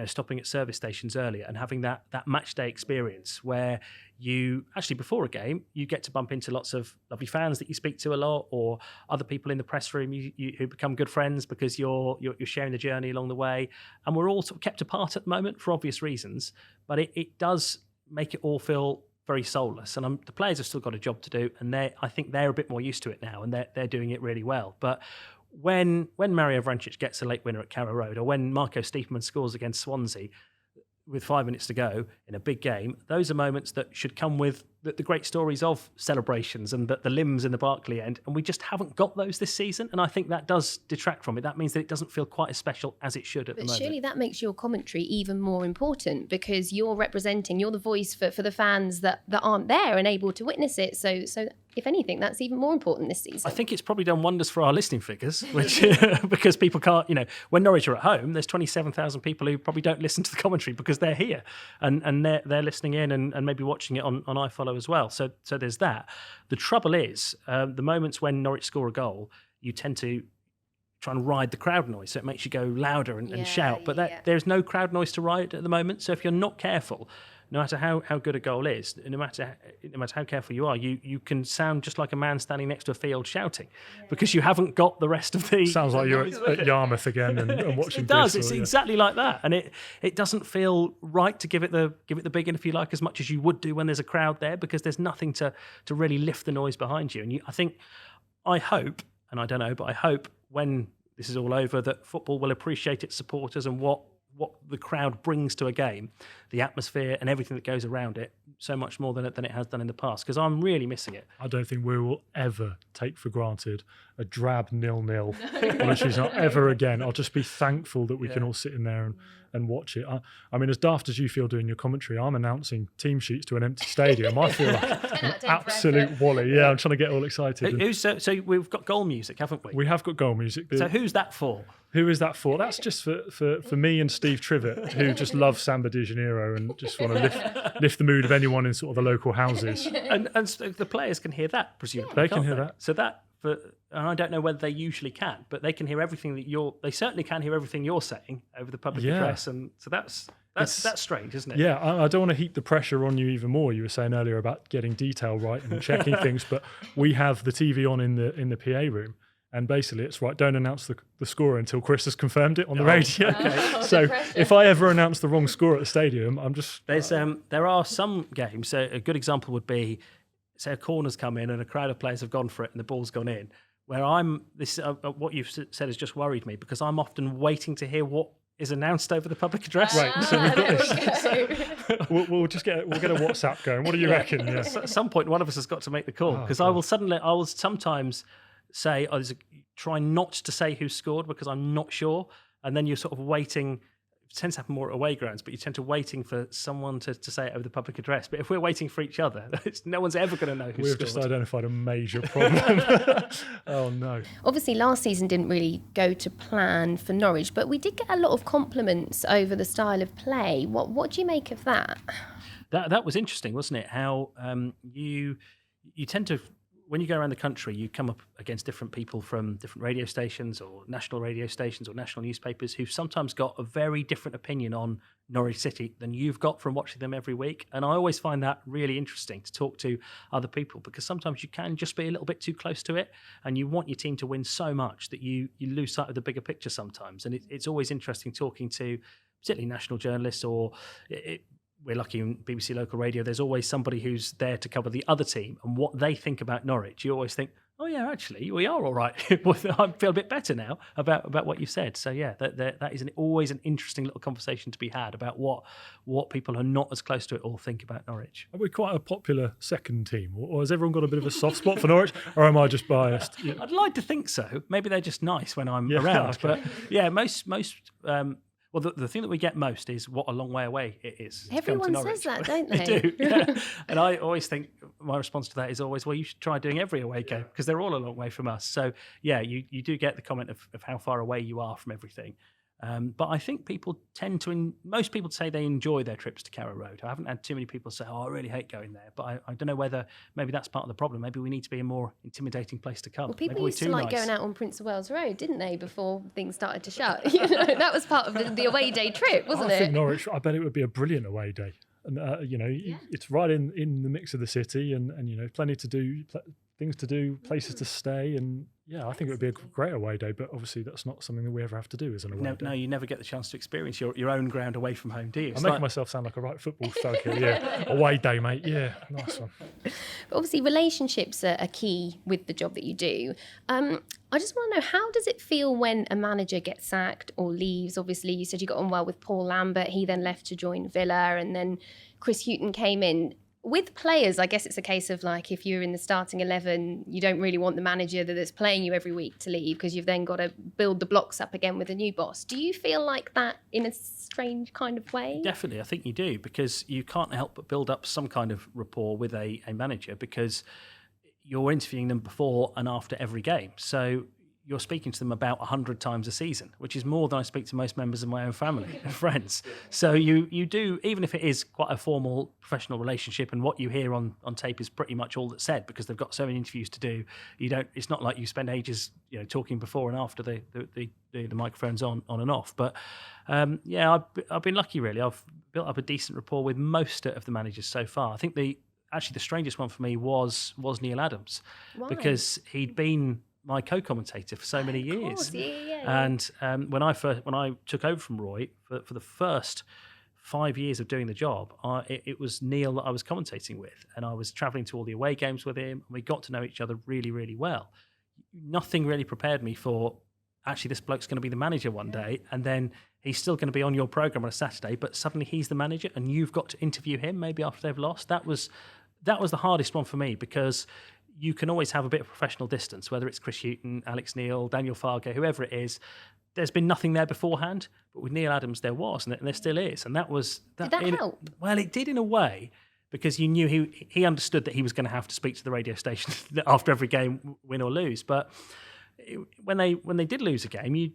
stopping at service stations earlier and having that match day experience where you actually, before a game, you get to bump into lots of lovely fans that you speak to a lot, or other people in the press room who become good friends because you're sharing the journey along the way. And we're all sort of kept apart at the moment for obvious reasons, but it does make it all feel very soulless. And the players have still got a job to do, and I think they're a bit more used to it now, and they're doing it really well. But when Mario Vrancic gets a late winner at Carrow Road, or when Marco Stiepermann scores against Swansea with 5 minutes to go in a big game, those are moments that should come with the great stories of celebrations and the limbs in the Barclay end, and we just haven't got those this season, and I think that does detract from it. That means that it doesn't feel quite as special as it should at the moment. But surely that makes your commentary even more important, because you're the voice for the fans that aren't there and able to witness it. So if anything, that's even more important this season. I think it's probably done wonders for our listening figures, which because people can't, when Norwich are at home, there's 27,000 people who probably don't listen to the commentary because they're here and they're listening in and maybe watching it on iFollow as well. So there's that. The trouble is, the moments when Norwich score a goal, you tend to try and ride the crowd noise, so it makes you go louder and shout. But there's no crowd noise to ride at the moment. So if you're not careful, no matter how good a goal is, no matter how careful you are, you can sound just like a man standing next to a field shouting, because you haven't got the rest of the. Sounds like you're at Yarmouth again and watching. It does. Bristol, It's exactly like that, and it doesn't feel right to give it the big one, if you like, as much as you would do when there's a crowd there, because there's nothing to really lift the noise behind you. And I hope, and I don't know, but I hope when this is all over that football will appreciate its supporters and what the crowd brings to a game, the atmosphere and everything that goes around it, so much more than it has done in the past, because I'm really missing it. I don't think we will ever take for granted a drab 0-0. Honestly, not ever again. I'll just be thankful that we can all sit in there and watch it. I mean, as daft as you feel doing your commentary, I'm announcing team sheets to an empty stadium. I feel like an absolute wally. Yeah, I'm trying to get all excited. So we've got goal music, haven't we? We have got goal music. So who's that for? Who is that for? That's just for me and Steve Trivett, who just love Samba de Janeiro and just want to lift the mood of anyone in sort of the local houses. And so the players can hear that, presumably. They can hear that. So and I don't know whether they usually can, but they can hear everything they certainly can hear everything you're saying over the public address, and so that's strange, isn't it? Yeah, I don't want to heap the pressure on you even more. You were saying earlier about getting detail right and checking things, but we have the TV on in the PA room. And basically, it's right. Don't announce the score until Chris has confirmed it on the radio. Okay. So if I ever announce the wrong score at the stadium, I'm just. There are some games. So a good example would be, say, a corner's come in and a crowd of players have gone for it and the ball's gone in. Where what you've said has just worried me, because I'm often waiting to hear what is announced over the public address. Right. So we've got this. We'll get a WhatsApp going. What do you reckon? Yeah. At some point, one of us has got to make the call, because I will sometimes say, try not to say who scored because I'm not sure, and then you're sort of waiting. It tends to happen more at away grounds, but you tend to waiting for someone to say it over the public address. But if we're waiting for each other, no one's ever going to know who scored. We've just identified a major problem. Oh no. Obviously, last season didn't really go to plan for Norwich, but we did get a lot of compliments over the style of play. What do you make of that? That was interesting, wasn't it? How you tend to, when you go around the country, you come up against different people from different radio stations or national newspapers who've sometimes got a very different opinion on Norwich City than you've got from watching them every week. And I always find that really interesting to talk to other people, because sometimes you can just be a little bit too close to it and you want your team to win so much that you lose sight of the bigger picture sometimes. And it's always interesting talking to particularly national journalists, or we're lucky in BBC Local Radio, there's always somebody who's there to cover the other team and what they think about Norwich. You always think, oh yeah, actually, we are all right. I feel a bit better now about what you said. So yeah, that is always an interesting little conversation to be had about what people who are not as close to it all think about Norwich. Are we quite a popular second team, or has everyone got a bit of a soft spot for Norwich, or am I just biased? Yeah. I'd like to think so. Maybe they're just nice when I'm around. Okay. But yeah, most well, the thing that we get most is what a long way away it is. Everyone says that, don't they? They do, yeah. And I always think my response to that is always, well, you should try doing every away game, because they're all a long way from us. So, yeah, you do get the comment of how far away you are from everything. But I think people most people say they enjoy their trips to Carrow Road. I haven't had too many people say, I really hate going there. But I don't know whether maybe that's part of the problem. Maybe we need to be a more intimidating place to come. Well, people maybe used to like going out on Prince of Wales Road, didn't they, before things started to shut? That was part of the away day trip, wasn't it? I think Norwich, I bet it would be a brilliant away day. And, it's right in the mix of the city, and plenty to do, things to do, places to stay, and yeah, I think it would be a great away day, but obviously that's not something that we ever have to do as an away day. No, you never get the chance to experience your own ground away from home, do you? I'm making myself sound like a right football folk here. Yeah, away day, mate. Yeah, nice one. But obviously, relationships are key with the job that you do. I just want to know, how does it feel when a manager gets sacked or leaves? Obviously, you said you got on well with Paul Lambert. He then left to join Villa, and then Chris Hughton came in. With players, I guess it's a case of like, if you're in the starting 11, you don't really want the manager that's playing you every week to leave, because you've then got to build the blocks up again with a new boss. Do you feel like that in a strange kind of way? Definitely, I think you do, because you can't help but build up some kind of rapport with a manager, because you're interviewing them before and after every game. So you're speaking to them about 100 times a season, which is more than I speak to most members of my own family and friends. So you do, even if it is quite a formal professional relationship, and what you hear on tape is pretty much all that's said, because they've got so many interviews to do. It's not like you spend ages talking before and after the microphone's on and off. But I've been lucky, really. I've built up a decent rapport with most of the managers so far. I think the strangest one for me was Neil Adams. Why? Because he'd been my co-commentator for so many years. Course, yeah. And when I took over from Roy for the first 5 years of doing the job, it was Neil that I was commentating with, and I was travelling to all the away games with him, and we got to know each other really, really well. Nothing really prepared me for, actually, this bloke's going to be the manager one day, and then he's still going to be on your programme on a Saturday, but suddenly he's the manager, and you've got to interview him maybe after they've lost. That was the hardest one for me, because you can always have a bit of professional distance, whether it's Chris Hughton, Alex Neil, Daniel Fargo, whoever it is. There's been nothing there beforehand, but with Neil Adams there was, and there still is. And that was... Did that help? Well, it did in a way, because you knew he understood that he was going to have to speak to the radio station after every game, win or lose. But when they did lose a game, you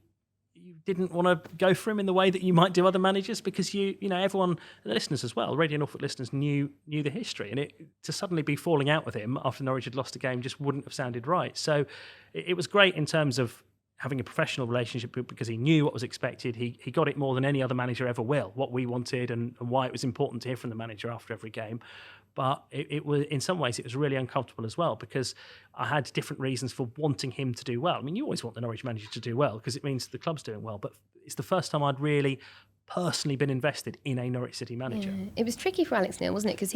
didn't want to go for him in the way that you might do other managers, because you know everyone, the listeners as well, Radio Norfolk listeners knew the history, and to suddenly be falling out with him after Norwich had lost a game just wouldn't have sounded right. So it was great in terms of having a professional relationship, because he knew what was expected. He got it more than any other manager ever will, what we wanted and why it was important to hear from the manager after every game. But it was, in some ways, it was really uncomfortable as well, because I had different reasons for wanting him to do well. I mean, you always want the Norwich manager to do well, because it means the club's doing well. But it's the first time I'd really personally been invested in a Norwich City manager. Yeah. It was tricky for Alex Neil, wasn't it? Because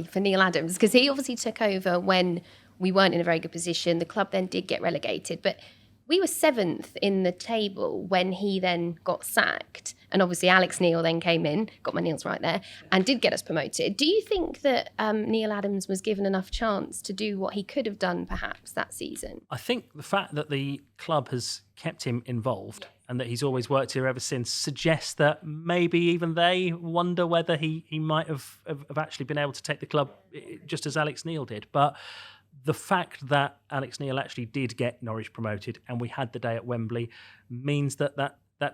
for Neil Adams, because he obviously took over when we weren't in a very good position. The club then did get relegated, but we were 7th in the table when he then got sacked. And obviously Alex Neil then came in, got my Neils right there, and did get us promoted. Do you think that Neil Adams was given enough chance to do what he could have done perhaps that season? I think the fact that the club has kept him involved and that he's always worked here ever since suggests that maybe even they wonder whether he might have actually been able to take the club just as Alex Neil did. But the fact that Alex Neil actually did get Norwich promoted and we had the day at Wembley means that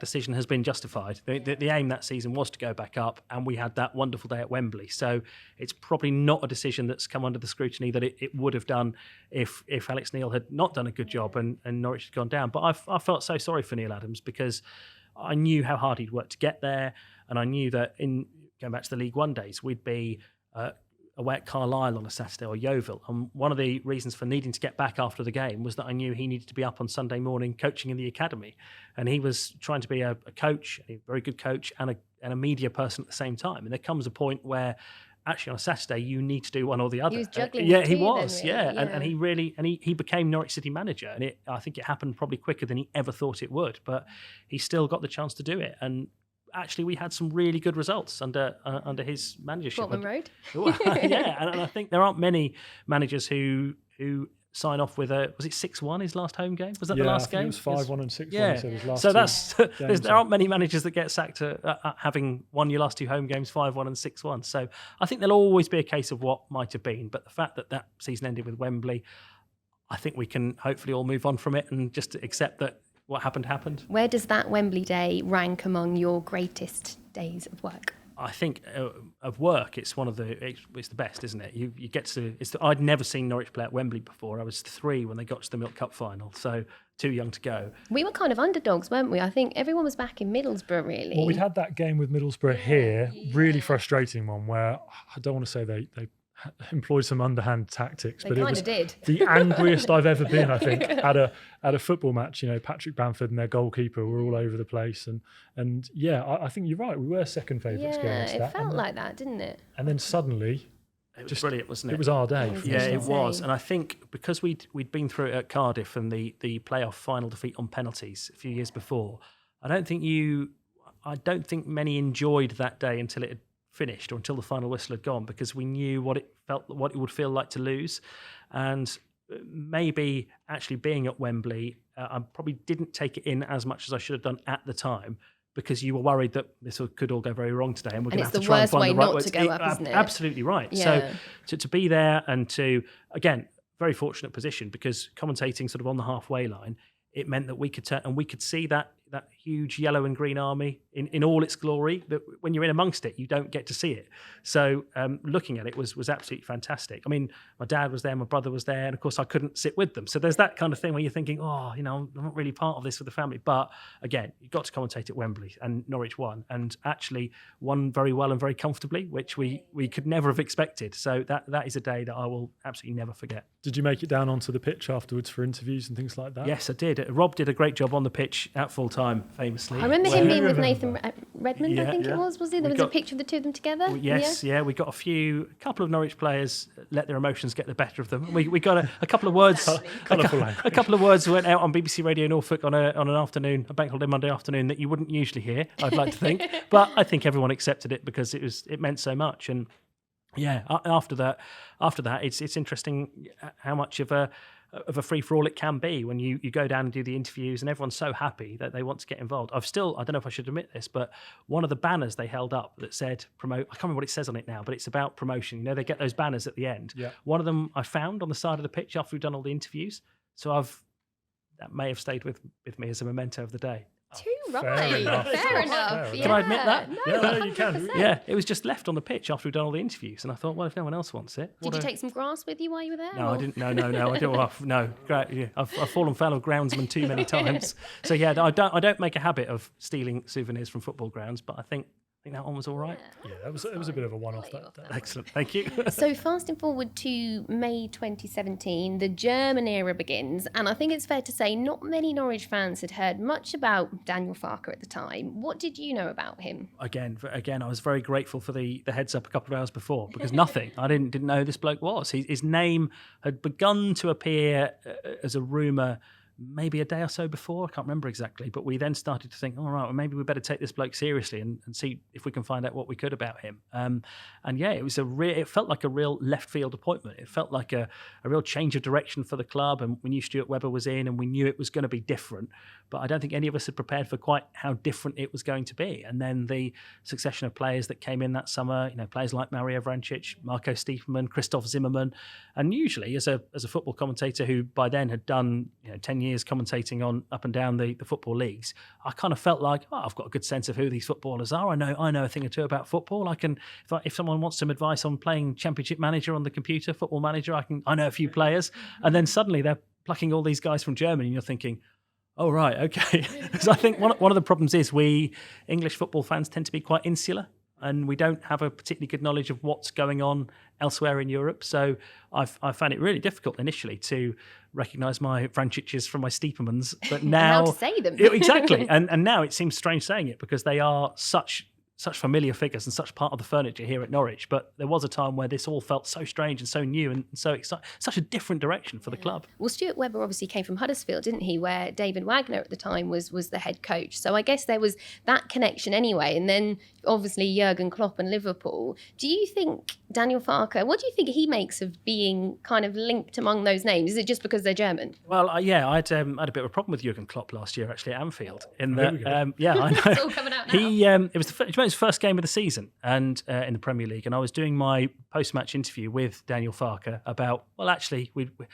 decision has been justified. The aim that season was to go back up, and we had that wonderful day at Wembley. So it's probably not a decision that's come under the scrutiny that it would have done if Alex Neil had not done a good job and Norwich had gone down. But I felt so sorry for Neil Adams, because I knew how hard he'd worked to get there, and I knew that in going back to the League One days, we'd be away at Carlisle on a Saturday or Yeovil. And one of the reasons for needing to get back after the game was that I knew he needed to be up on Sunday morning coaching in the academy. And he was trying to be a coach, a very good coach, and a media person at the same time. And there comes a point where actually on a Saturday you need to do one or the other. He was juggling he the two was, then, really. And he really, he became Norwich City manager. And I think it happened probably quicker than he ever thought it would. But he still got the chance to do it. And actually, we had some really good results under his managership. Portman Road. Yeah, and I think there aren't many managers who sign off with was it 6-1 his last home game? Was that the last game? It was 5-1 and 6-1. Yeah. So, his last there aren't many managers that get sacked having won your last two home games 5-1 and 6-1. So I think there'll always be a case of what might have been, but the fact that season ended with Wembley, I think we can hopefully all move on from it and just accept that what happened. Where does that Wembley day rank among your greatest days of work? I think of work, it's the best, isn't it? You get to. I'd never seen Norwich play at Wembley before. I was 3 when they got to the Milk Cup final, so too young to go. We were kind of underdogs, weren't we? I think everyone was back in Middlesbrough, really. Well, we'd had that game with Middlesbrough here, really frustrating one, where I don't want to say they employed some underhand tactics, but it was the angriest I've ever been, I think, at a football match. You know, Patrick Bamford and their goalkeeper were all over the place, and yeah, I think you're right. We were second favourites going into that. Yeah, it felt like that, didn't it? And then suddenly, it was brilliant, wasn't it? It was our day. It was, and I think because we'd been through it at Cardiff and the playoff final defeat on penalties a few years before, I don't think many enjoyed that day until it had finished or until the final whistle had gone, because we knew what it would feel like to lose. And maybe actually being at Wembley, I probably didn't take it in as much as I should have done at the time, because you were worried that this could all go very wrong today, and we're going to have to try and find the right way to go up, isn't it? Absolutely right. Yeah. So to be there and to, again, very fortunate position, because commentating sort of on the halfway line, it meant that we could turn and we could see that that huge yellow and green army in all its glory, that when you're in amongst it, you don't get to see it. So looking at it was absolutely fantastic. I mean, my dad was there, my brother was there, and of course I couldn't sit with them. So there's that kind of thing where you're thinking, I'm not really part of this with the family. But again, you got to commentate at Wembley, and Norwich won, and actually won very well and very comfortably, which we could never have expected. So that is a day that I will absolutely never forget. Did you make it down onto the pitch afterwards for interviews and things like that? Yes, I did. Rob did a great job on the pitch at full time, famously. I remember him being with Nathan Redmond, I think it was he? There was a picture of the two of them together? Yes, we got a couple of Norwich players let their emotions get the better of them. We got a couple of words. A couple of words went out on BBC Radio Norfolk on an afternoon, a bank holiday Monday afternoon, that you wouldn't usually hear, I'd like to think. But I think everyone accepted it because it meant so much. And yeah, after that, it's interesting how much of a free for all it can be when you go down and do the interviews, and everyone's so happy that they want to get involved. I don't know if I should admit this, but one of the banners they held up that said promote, I can't remember what it says on it now, but it's about promotion. They get those banners at the end. Yeah. One of them I found on the side of the pitch after we've done all the interviews. So that may have stayed with me as a memento of the day. Too right. Fair enough. Can I admit that? No, you can. Yeah, it was just left on the pitch after we'd done all the interviews, and I thought, well, if no one else wants it, did you take some grass with you while you were there? No, I didn't. No, I didn't. No, I've fallen foul of groundsmen too many times. So yeah, I don't make a habit of stealing souvenirs from football grounds, but I think that one was all right. Yeah, it was a bit of a one-off. That. Excellent, thank you. So fasting forward to May 2017, the German era begins, and I think it's fair to say not many Norwich fans had heard much about Daniel Farke at the time. What did you know about him? Again, I was very grateful for the heads up a couple of hours before, because nothing. I didn't know who this bloke was. His name had begun to appear as a rumour maybe a day or so before, I can't remember exactly, but we then started to think, all right, well, maybe we better take this bloke seriously and see if we can find out what we could about him. And yeah, it felt like a real left field appointment. It felt like a real change of direction for the club, and we knew Stuart Webber was in, and we knew it was going to be different, but I don't think any of us had prepared for quite how different it was going to be. And then the succession of players that came in that summer, players like Mario Vrancic, Marco Stiepermann, Christoph Zimmermann, and usually as a football commentator who by then had done 10 years commentating on up and down the football leagues, I kind of felt like, I've got a good sense of who these footballers are. I know a thing or two about football. I can, if someone wants some advice on playing Championship Manager on the computer, Football Manager, I know a few players. And then suddenly they're plucking all these guys from Germany, and you're thinking, oh right, okay. Because I think one of the problems is we English football fans tend to be quite insular, and we don't have a particularly good knowledge of what's going on elsewhere in Europe. So I found it really difficult initially to recognise my Vrancic's from my Stiepermanns. But now... How to say them. Exactly. And now it seems strange saying it because they are such familiar figures and such part of the furniture here at Norwich. But there was a time where this all felt so strange and so new and so exciting, such a different direction for the club. Well, Stuart Webber obviously came from Huddersfield, didn't he, where David Wagner at the time was the head coach. So I guess there was that connection anyway. And then obviously Jurgen Klopp and Liverpool. Do you think Daniel Farke, what do you think he makes of being kind of linked among those names? Is it just because they're German? Well, I had a bit of a problem with Jurgen Klopp last year actually at Anfield. In that, I know. It's all coming out now. It was his first game of the season and in the Premier League, and I was doing my post-match interview with Daniel Farke about, well, actually,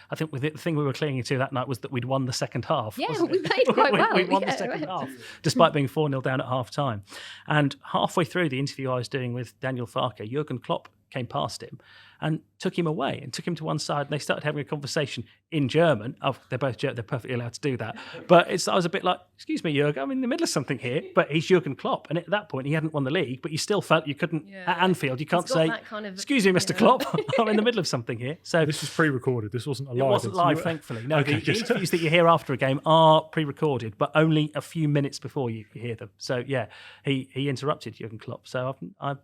I think the thing we were clinging to that night was that we'd won the second half. Yeah, we played quite well. We won the second half, despite being 4-0 down at half-time. And halfway through the interview I was doing with Daniel Farke, Jurgen Klopp came past him and took him away and took him to one side, and they started having a conversation in German. Oh, they're both German, they're perfectly allowed to do that. But I was a bit like, excuse me, Jurgen, I'm in the middle of something here. But he's Jurgen Klopp, and at that point he hadn't won the league, but you still felt you couldn't, at Anfield, you can't say, excuse me, Mr. Klopp, I'm in the middle of something here. So this was pre-recorded, this wasn't live. It wasn't live, thankfully. No, the interviews that you hear after a game are pre-recorded, but only a few minutes before you hear them. So yeah, he interrupted Jurgen Klopp. So I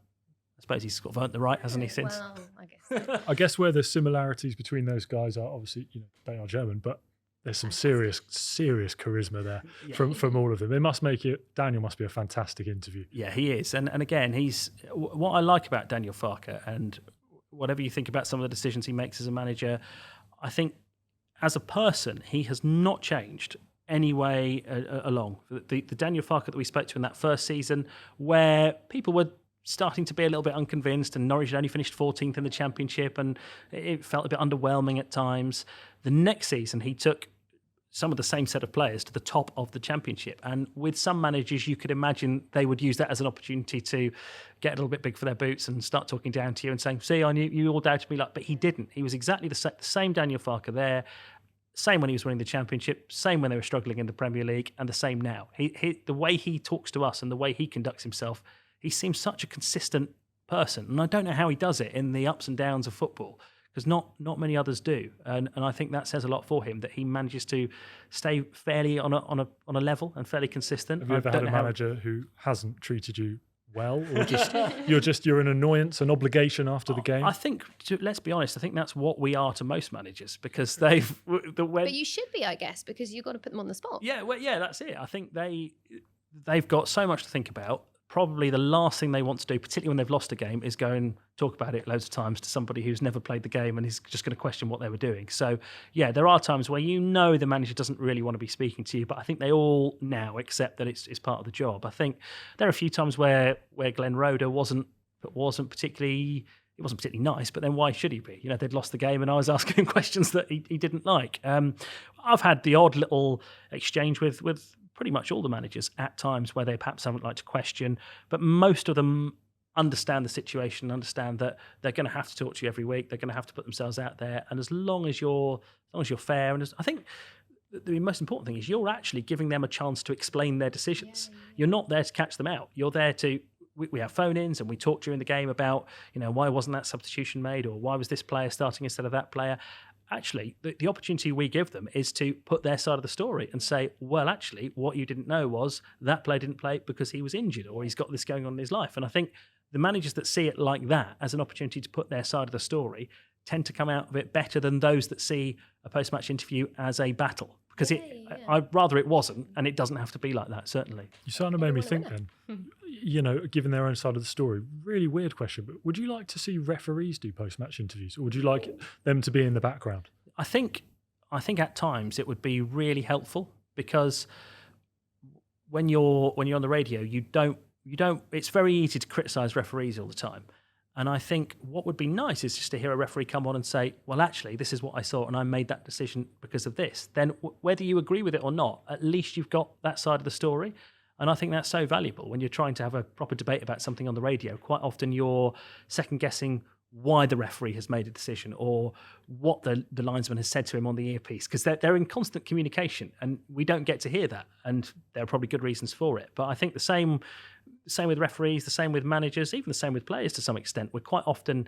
suppose he's sort of earned the right, hasn't he, since? Well, I guess so. I guess where the similarities between those guys are, obviously, they are German, but there's some serious charisma there from all of them. Daniel must be a fantastic interview. Yeah, he is. And again, what I like about Daniel Farke, and whatever you think about some of the decisions he makes as a manager, I think as a person, he has not changed any way along. The Daniel Farke that we spoke to in that first season, where people were starting to be a little bit unconvinced, and Norwich had only finished 14th in the Championship, and it felt a bit underwhelming at times. The next season, he took some of the same set of players to the top of the Championship. And with some managers, you could imagine they would use that as an opportunity to get a little bit big for their boots and start talking down to you and saying, see, I knew you all doubted me. But he didn't. He was exactly the same Daniel Farke there, same when he was winning the Championship, same when they were struggling in the Premier League, and the same now. The way he talks to us and the way he conducts himself, he seems such a consistent person. And I don't know how he does it in the ups and downs of football, because not many others do, and I think that says a lot for him, that he manages to stay fairly on a level and fairly consistent. Have you ever had a manager who hasn't treated you well, or just you're an annoyance, an obligation after the game? I think, let's be honest, I think that's what we are to most managers, because but you should be, I guess, because you've got to put them on the spot. Yeah, well, yeah, that's it. I think they've got so much to think about. Probably the last thing they want to do, particularly when they've lost a game, is go and talk about it loads of times to somebody who's never played the game and is just going to question what they were doing. So, yeah, there are times where the manager doesn't really want to be speaking to you, but I think they all now accept that it's part of the job. I think there are a few times where Glenn Roeder wasn't particularly nice, but then why should he be? They'd lost the game and I was asking him questions that he didn't like. I've had the odd little exchange with pretty much all the managers at times where they perhaps haven't liked to question, but most of them understand the situation, understand that they're going to have to talk to you every week, they're going to have to put themselves out there, and as long as you're fair, and I think the most important thing is you're actually giving them a chance to explain their decisions. Yeah. You're not there to catch them out. You're there to we have phone-ins and we talk during the game about why wasn't that substitution made, or why was this player starting instead of that player. Actually, the opportunity we give them is to put their side of the story and say, well, actually, what you didn't know was that player didn't play because he was injured or he's got this going on in his life. And I think the managers that see it like that as an opportunity to put their side of the story tend to come out of it better than those that see a post-match interview as a battle. Because I'd rather it wasn't, and it doesn't have to be like that, certainly. You sort of made me think then, given their own side of the story, really weird question, but would you like to see referees do post-match interviews, or would you like them to be in the background? I think at times it would be really helpful, because when you're on the radio, you don't. It's very easy to criticise referees all the time. And I think what would be nice is just to hear a referee come on and say, well, actually, this is what I saw and I made that decision because of this. Then whether you agree with it or not, at least you've got that side of the story. And I think that's so valuable when you're trying to have a proper debate about something on the radio. Quite often you're second-guessing why the referee has made a decision or what the linesman has said to him on the earpiece, because they're in constant communication and we don't get to hear that. And there are probably good reasons for it. But I think the same with referees, the same with managers, even the same with players to some extent. We're quite often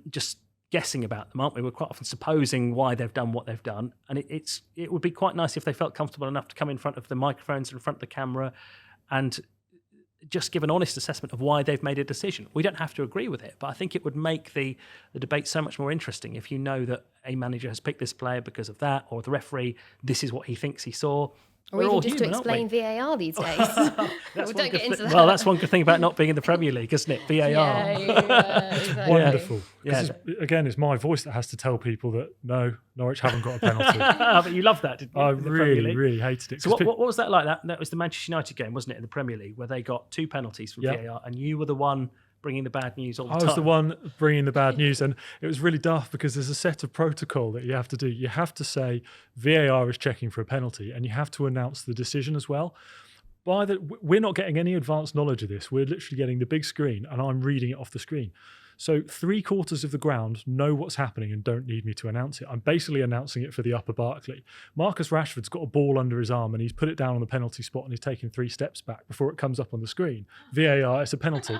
just guessing about them, aren't we? We're quite often supposing why they've done what they've done. And it would be quite nice if they felt comfortable enough to come in front of the microphones, in front of the camera, and just give an honest assessment of why they've made a decision. We don't have to agree with it, but I think it would make the debate so much more interesting if you know that a manager has picked this player because of that, or the referee, this is what he thinks he saw. Or even just to explain VAR these days. That's one good thing about not being in the Premier League, isn't it? VAR. Yeah, exactly. Wonderful. Because again, it's my voice that has to tell people that no, Norwich haven't got a penalty. But you loved that, didn't you? I really hated it. So what was that like? That was the Manchester United game, wasn't it, in the Premier League, where they got 2 penalties from VAR, and you were the one bringing the bad news all the time. I was the one bringing the bad news, and it was really daft because there's a set of protocol that you have to do. You have to say VAR is checking for a penalty, and you have to announce the decision as well. We're not getting any advanced knowledge of this. We're literally getting the big screen, and I'm reading it off the screen. So 3/4 of the ground know what's happening and don't need me to announce it. I'm basically announcing it for the Upper Barclay. Marcus Rashford's got a ball under his arm and he's put it down on the penalty spot and he's taken 3 steps back before it comes up on the screen. VAR, it's a penalty.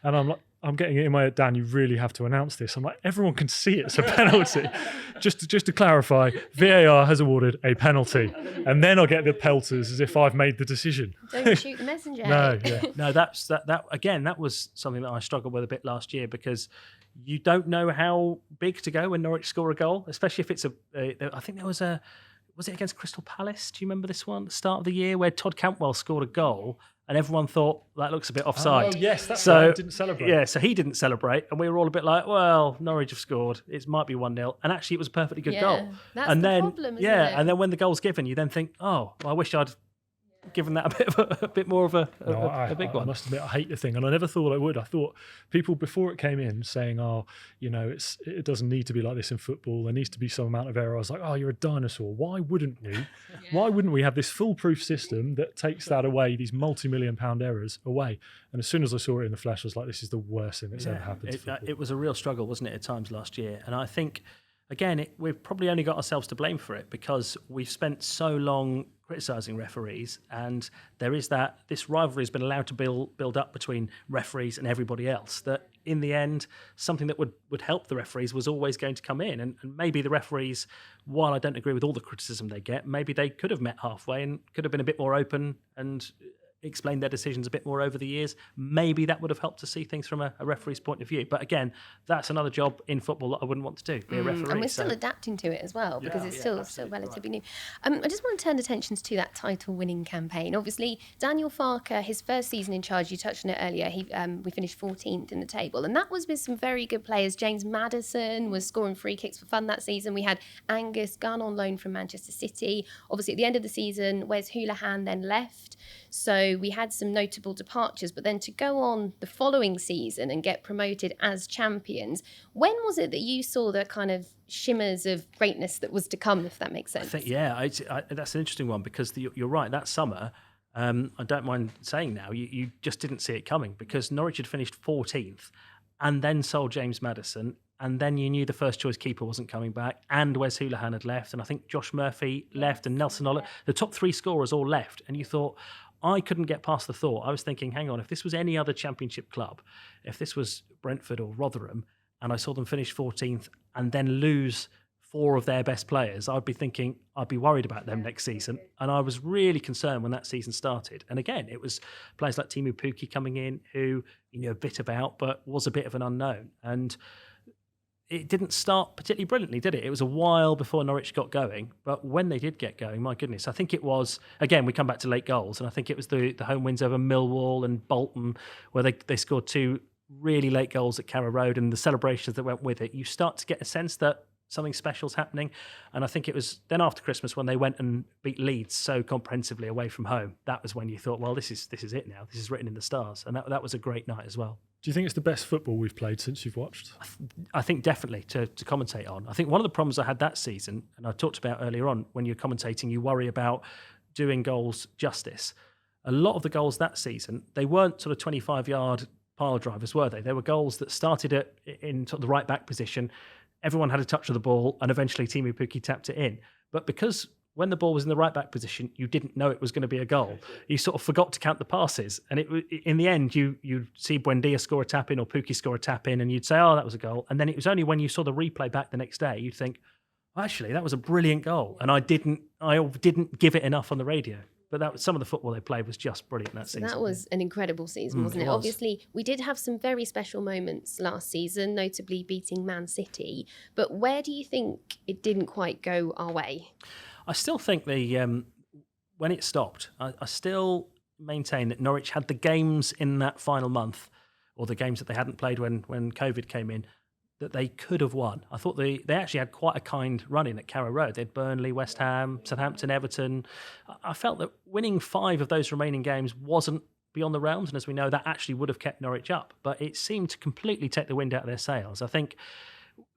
And I'm getting it in my head, Dan, you really have to announce this. I'm like, everyone can see it's a penalty. just to clarify, VAR has awarded a penalty. And then I'll get the pelters as if I've made the decision. Don't shoot the messenger. No, that again, that was something that I struggled with a bit last year, because you don't know how big to go when Norwich score a goal, especially if it's I think there was it against Crystal Palace? Do you remember this one, at the start of the year, where Todd Cantwell scored a goal and everyone thought that looks a bit offside? Oh, yes, that's right. He didn't celebrate. Yeah, so he didn't celebrate, and we were all a bit like, well, Norwich have scored. It might be 1-0. And actually, it was a perfectly good goal. That's the problem, isn't it? And then when the goal's given, you then think, oh, well, I wish I'd given that a bit more of a big one? I must admit, I hate the thing, and I never thought I would. I thought people before it came in saying, "Oh, it doesn't need to be like this in football. There needs to be some amount of error." I was like, "Oh, you're a dinosaur. Why wouldn't we? Why wouldn't we have this foolproof system that takes that away, these multi-million-pound errors away?" And as soon as I saw it in the flesh, I was like, "This is the worst thing that's ever happened to football." It was a real struggle, wasn't it, at times last year? And I think, again, we've probably only got ourselves to blame for it because we've spent so long criticising referees, and there is this rivalry has been allowed to build up between referees and everybody else, that in the end, something that would help the referees was always going to come in. And maybe the referees, while I don't agree with all the criticism they get, maybe they could have met halfway and could have been a bit more open and explained their decisions a bit more over the years. Maybe that would have helped to see things from a referee's point of view. But again, that's another job in football that I wouldn't want to do, be a referee. And we're still adapting to it as well, because it's still relatively new. I just want to turn attention to that title-winning campaign. Obviously, Daniel Farke, his first season in charge, you touched on it earlier, we finished 14th in the table, and that was with some very good players. James Maddison was scoring free kicks for fun that season. We had Angus Gunn on loan from Manchester City. Obviously, at the end of the season, Wes Hoolahan then left. So we had some notable departures, but then to go on the following season and get promoted as champions, when was it that you saw the kind of shimmers of greatness that was to come, if that makes sense? I think, that's an interesting one, because you're right, that summer, I don't mind saying now, you just didn't see it coming, because Norwich had finished 14th and then sold James Maddison, and then you knew the first choice keeper wasn't coming back, and Wes Hoolahan had left, and I think Josh Murphy left, and Nelson Oller, the top three scorers all left, and you thought, I couldn't get past the thought. I was thinking, hang on, if this was any other championship club, if this was Brentford or Rotherham, and I saw them finish 14th and then lose four of their best players, I'd be thinking, I'd be worried about them next season. And I was really concerned when that season started. And again, it was players like Timu Pukki coming in, who you knew a bit about, but was a bit of an unknown. And it didn't start particularly brilliantly, did it? It was a while before Norwich got going. But when they did get going, my goodness, I think it was, again, we come back to late goals, and I think it was the home wins over Millwall and Bolton, where they scored two really late goals at Carrow Road, and the celebrations that went with it. You start to get a sense that something special's happening. And I think it was then after Christmas when they went and beat Leeds so comprehensively away from home. That was when you thought, well, this is it now. This is written in the stars. And that was a great night as well. Do you think it's the best football we've played since you've watched? I think definitely to commentate on. I think one of the problems I had that season, and I talked about earlier on, when you're commentating, you worry about doing goals justice. A lot of the goals that season, they weren't sort of 25-yard pile drivers, were they? They were goals that started in sort of the right back position. Everyone had a touch of the ball, and eventually Timu Pukki tapped it in. But because when the ball was in the right back position, you didn't know it was going to be a goal. You sort of forgot to count the passes. And in the end, you'd see Buendia score a tap in or Pukki score a tap in, and you'd say, oh, that was a goal. And then it was only when you saw the replay back the next day, you'd think, actually, that was a brilliant goal. And I didn't give it enough on the radio. But some of the football they played was just brilliant that season. That was an incredible season, wasn't it? Obviously, we did have some very special moments last season, notably beating Man City. But where do you think it didn't quite go our way? I still think when it stopped, I still maintain that Norwich had the games in that final month, or the games that they hadn't played when COVID came in, that they could have won. I thought they actually had quite a kind run in at Carrow Road. They had Burnley, West Ham, Southampton, Everton. I felt that winning 5 of those remaining games wasn't beyond the realms, and as we know, that actually would have kept Norwich up. But it seemed to completely take the wind out of their sails. I think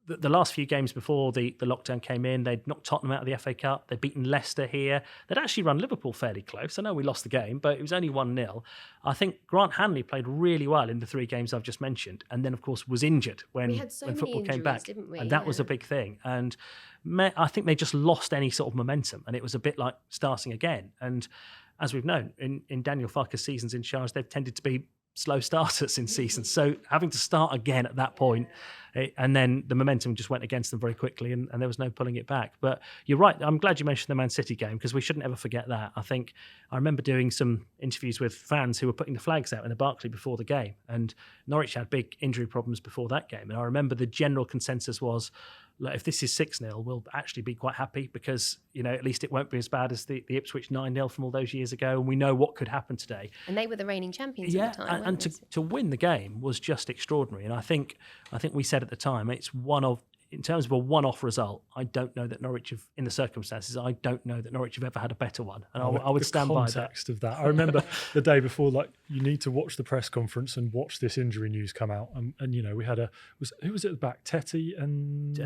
the last few games before the lockdown came in, they'd knocked Tottenham out of the FA Cup. They'd beaten Leicester here. They'd actually run Liverpool fairly close. I know we lost the game, but it was only 1-0. I think Grant Hanley played really well in the 3 games I've just mentioned, and then, of course, was injured when football came back. Didn't we? And that was a big thing. And I think they just lost any sort of momentum, and it was a bit like starting again. And as we've known, in Daniel Farke's seasons in charge, they've tended to be slow starters in seasons. So having to start again at that point, and then the momentum just went against them very quickly, and there was no pulling it back. But you're right. I'm glad you mentioned the Man City game, because we shouldn't ever forget that. I remember doing some interviews with fans who were putting the flags out in the Barclay before the game, and Norwich had big injury problems before that game. And I remember the general consensus was, look, if this is 6-0, we'll actually be quite happy, because at least it won't be as bad as the Ipswich 9-0 from all those years ago, and we know what could happen today. And they were the reigning champions at the time. And to win the game was just extraordinary. And I think we said at the time, it's one of, in terms of a one-off result, I don't know that Norwich have, in the circumstances, I don't know that Norwich have ever had a better one. And I would stand by that. The context of that. I remember the day before, like, you need to watch the press conference and watch this injury news come out. And you know, we had who was at the back? Teti and...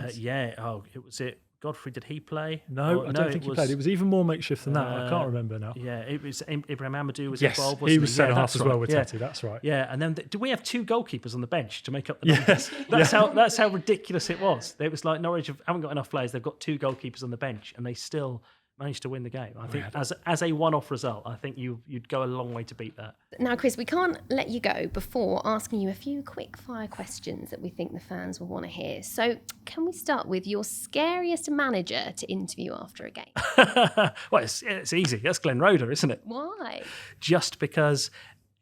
Godfrey, did he play? No, I don't think he played. It was even more makeshift than that. I can't remember now. Yeah, it was Ibrahim Amadou was yes, involved, wasn't he was centre-half as well with yeah. Teti, that's right. Yeah, and then do we have 2 goalkeepers on the bench to make up the numbers? That's how ridiculous it was. It was like Norwich haven't got enough players. They've got 2 goalkeepers on the bench, and they still managed to win the game. I think as a one-off result, I think you'd go a long way to beat that. Now, Chris, we can't let you go before asking you a few quick-fire questions that we think the fans will want to hear. So can we start with your scariest manager to interview after a game? Well, it's easy. That's Glenn Roeder, isn't it? Why? Just because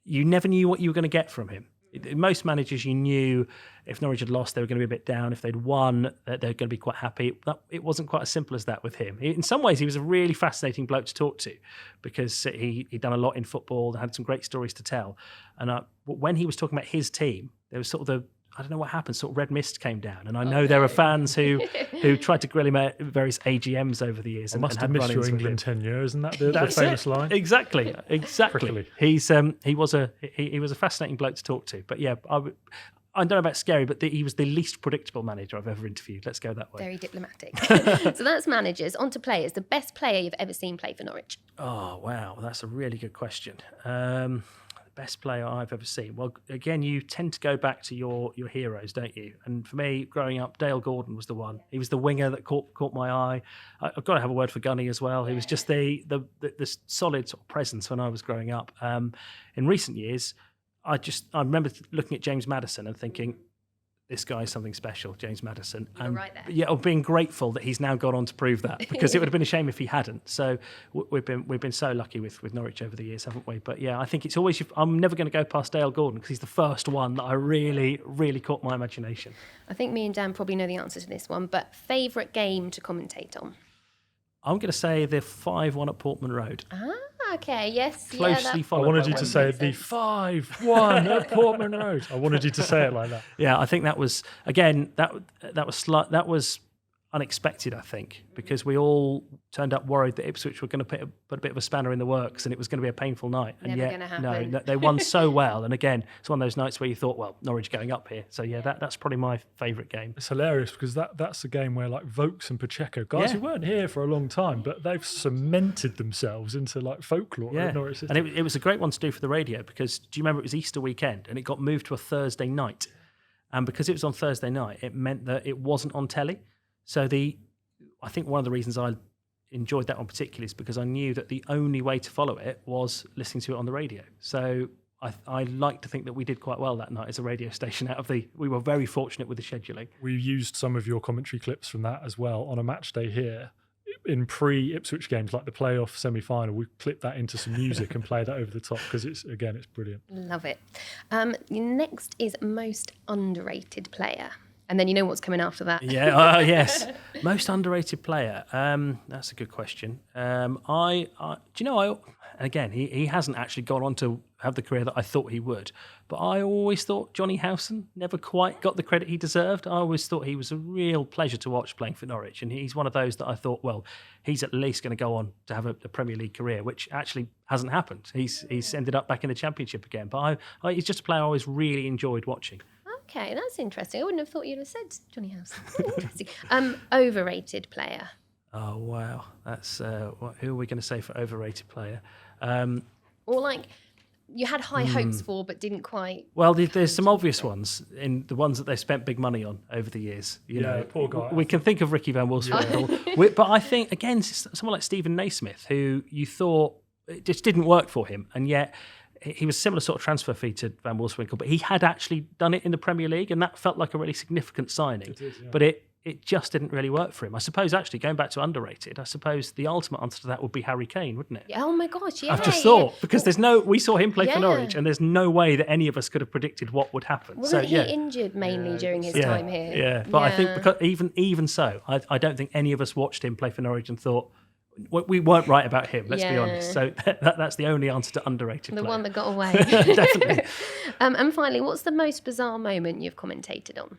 you never knew what you were going to get from him. Most managers, you knew if Norwich had lost, they were going to be a bit down. If they'd won, they're going to be quite happy. It wasn't quite as simple as that with him. In some ways, he was a really fascinating bloke to talk to because he'd done a lot in football, had some great stories to tell. And when he was talking about his team, there was sort of I don't know what happened, sort of red mist came down. And I know there are fans who tried to grill him at various AGMs over the years. I must have missed your England tenure, isn't that the famous line? Exactly. Prickly. He was a fascinating bloke to talk to. But yeah, I don't know about scary, but he was the least predictable manager I've ever interviewed. Let's go that way. Very diplomatic. So that's managers. On to players. The best player you've ever seen play for Norwich? Oh, wow. That's a really good question. Best player I've ever seen. Well, again, you tend to go back to your heroes, don't you? And for me, growing up, Dale Gordon was the one. He was the winger that caught my eye. I've got to have a word for Gunny as well. He was just the solid sort of presence when I was growing up. In recent years, I remember looking at James Maddison and thinking, this guy is something special, James Maddison. You're right there. Yeah, of being grateful that he's now gone on to prove that, because it would have been a shame if he hadn't. So we've been so lucky with Norwich over the years, haven't we? But yeah, I think it's always, I'm never going to go past Dale Gordon because he's the first one that I really, really caught my imagination. I think me and Dan probably know the answer to this one, but favourite game to commentate on? I'm going to say the 5-1 at Portman Road. Okay, yes. Closely followed. I wanted you to say the 5-1 at Portman Road. I wanted you to say it like that. Yeah, I think that was, again, that was unexpected, I think, because we all turned up worried that Ipswich were going to put a bit of a spanner in the works and it was going to be a painful night. And Never going to happen. No, they won so well. And again, it's one of those nights where you thought, well, Norwich going up here. So yeah, that's probably my favourite game. It's hilarious because that's a game where like Vokes and Pacheco, guys who weren't here for a long time, but they've cemented themselves into like folklore at Norwich City. And it was a great one to do for the radio because do you remember it was Easter weekend and it got moved to a Thursday night. And because it was on Thursday night, it meant that it wasn't on telly. So I think one of the reasons I enjoyed that one particularly is because I knew that the only way to follow it was listening to it on the radio. So I like to think that we did quite well that night as a radio station. We were very fortunate with the scheduling. We used some of your commentary clips from that as well on a match day here. In pre-Ipswich games, like the playoff semi-final, we clipped that into some music and played that over the top because it's brilliant. Love it. Next is most underrated player. And then you know what's coming after that. Yeah, yes. Most underrated player. That's a good question. And again, he hasn't actually gone on to have the career that I thought he would. But I always thought Johnny Howson never quite got the credit he deserved. I always thought he was a real pleasure to watch playing for Norwich. And he's one of those that I thought, well, he's at least going to go on to have a Premier League career, which actually hasn't happened. He's ended up back in the Championship again. But he's just a player I always really enjoyed watching. Okay, that's interesting. I wouldn't have thought you'd have said Johnny Howson. Interesting. Overrated player. Oh, wow. That's who are we going to say for overrated player? Or like you had high hopes for but didn't quite... Well, there's some obvious ones in the ones that they spent big money on over the years. You know, poor guy. We can think of Ricky Van Wolfswinkel. But I think, again, someone like Stephen Naismith, who you thought it just didn't work for him, and yet... He was a similar sort of transfer fee to Van Wolfswinkel, but he had actually done it in the Premier League, and that felt like a really significant signing. It is, yeah. But it just didn't really work for him. I suppose, actually, going back to underrated, I suppose the ultimate answer to that would be Harry Kane, wouldn't it? Oh my gosh, yeah. I've just thought, because we saw him play for Norwich, and there's no way that any of us could have predicted what would happen. Wasn't he injured mainly during his time here? Yeah, but I think because even so, I don't think any of us watched him play for Norwich and thought, we weren't right about him, let's be Yeah. honest. So that's the only answer to underrated The player. one that got away. Definitely. And finally, what's the most bizarre moment you've commentated on?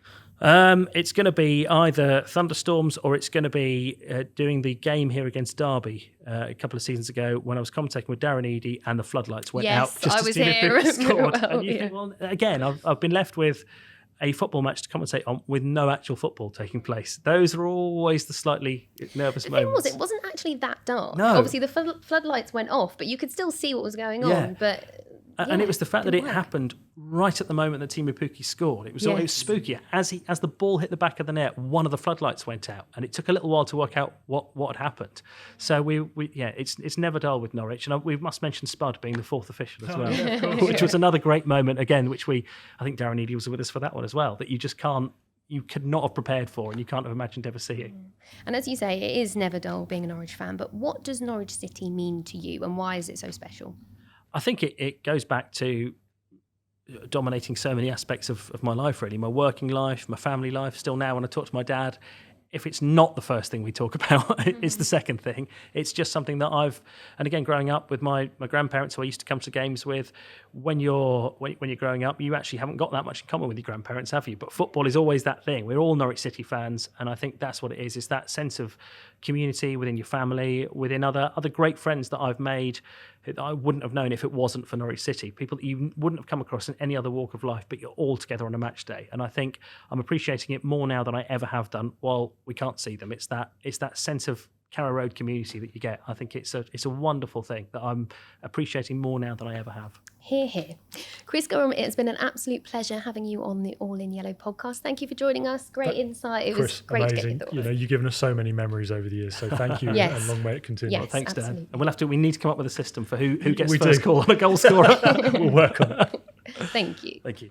It's going to be either thunderstorms or it's going to be doing the game here against Derby a couple of seasons ago when I was commentating with Darren Eadie and the floodlights went out. Yes, I was here. If it scored. Well, And you think, well, again, I've been left with a football match to commentate on with no actual football taking place. Those are always the slightly nervous The thing moments. was, it wasn't actually that dark. No. Obviously, the floodlights went off, but you could still see what was going Yeah. on. But And it was the fact that it didn't work. happened right at the moment that Timu Pukki scored. It was spooky. As the ball hit the back of the net, one of the floodlights went out, and it took a little while to work out what had happened. So it's never dull with Norwich, and we must mention Spud being the fourth official as well, which was another great moment again, which I think Darren Eadie was with us for that one as well. That you could not have prepared for, and you can't have imagined ever seeing. And as you say, it is never dull being a Norwich fan. But what does Norwich City mean to you, and why is it so special? I think it goes back to dominating so many aspects of my life, really. My working life, my family life. Still now, when I talk to my dad, if it's not the first thing we talk about, it's the second thing. It's just something that and again, growing up with my grandparents who I used to come to games with, when you're growing up, you actually haven't got that much in common with your grandparents, have you? But football is always that thing. We're all Norwich City fans, and I think that's what it is. It's that sense of community within your family, within other great friends that I've made that I wouldn't have known if it wasn't for Norwich City. People that you wouldn't have come across in any other walk of life, but you're all together on a match day. And I think I'm appreciating it more now than I ever have done while we can't see them. It's that sense of Carrow Road community that you get. I think it's a wonderful thing that I'm appreciating more now than I ever have. Hear, hear. Chris Goreham, it's been an absolute pleasure having you on the All in Yellow podcast. Thank you for joining us. Great insight. It Chris, was great to amazing. get your thoughts. You've given us so many memories over the years. So thank you, Yes. and long may it continue. Yes. Well, thanks, absolutely. Dan. And we need to come up with a system for who gets We first do. call on a goal scorer. We'll work on it. Thank you. Thank you.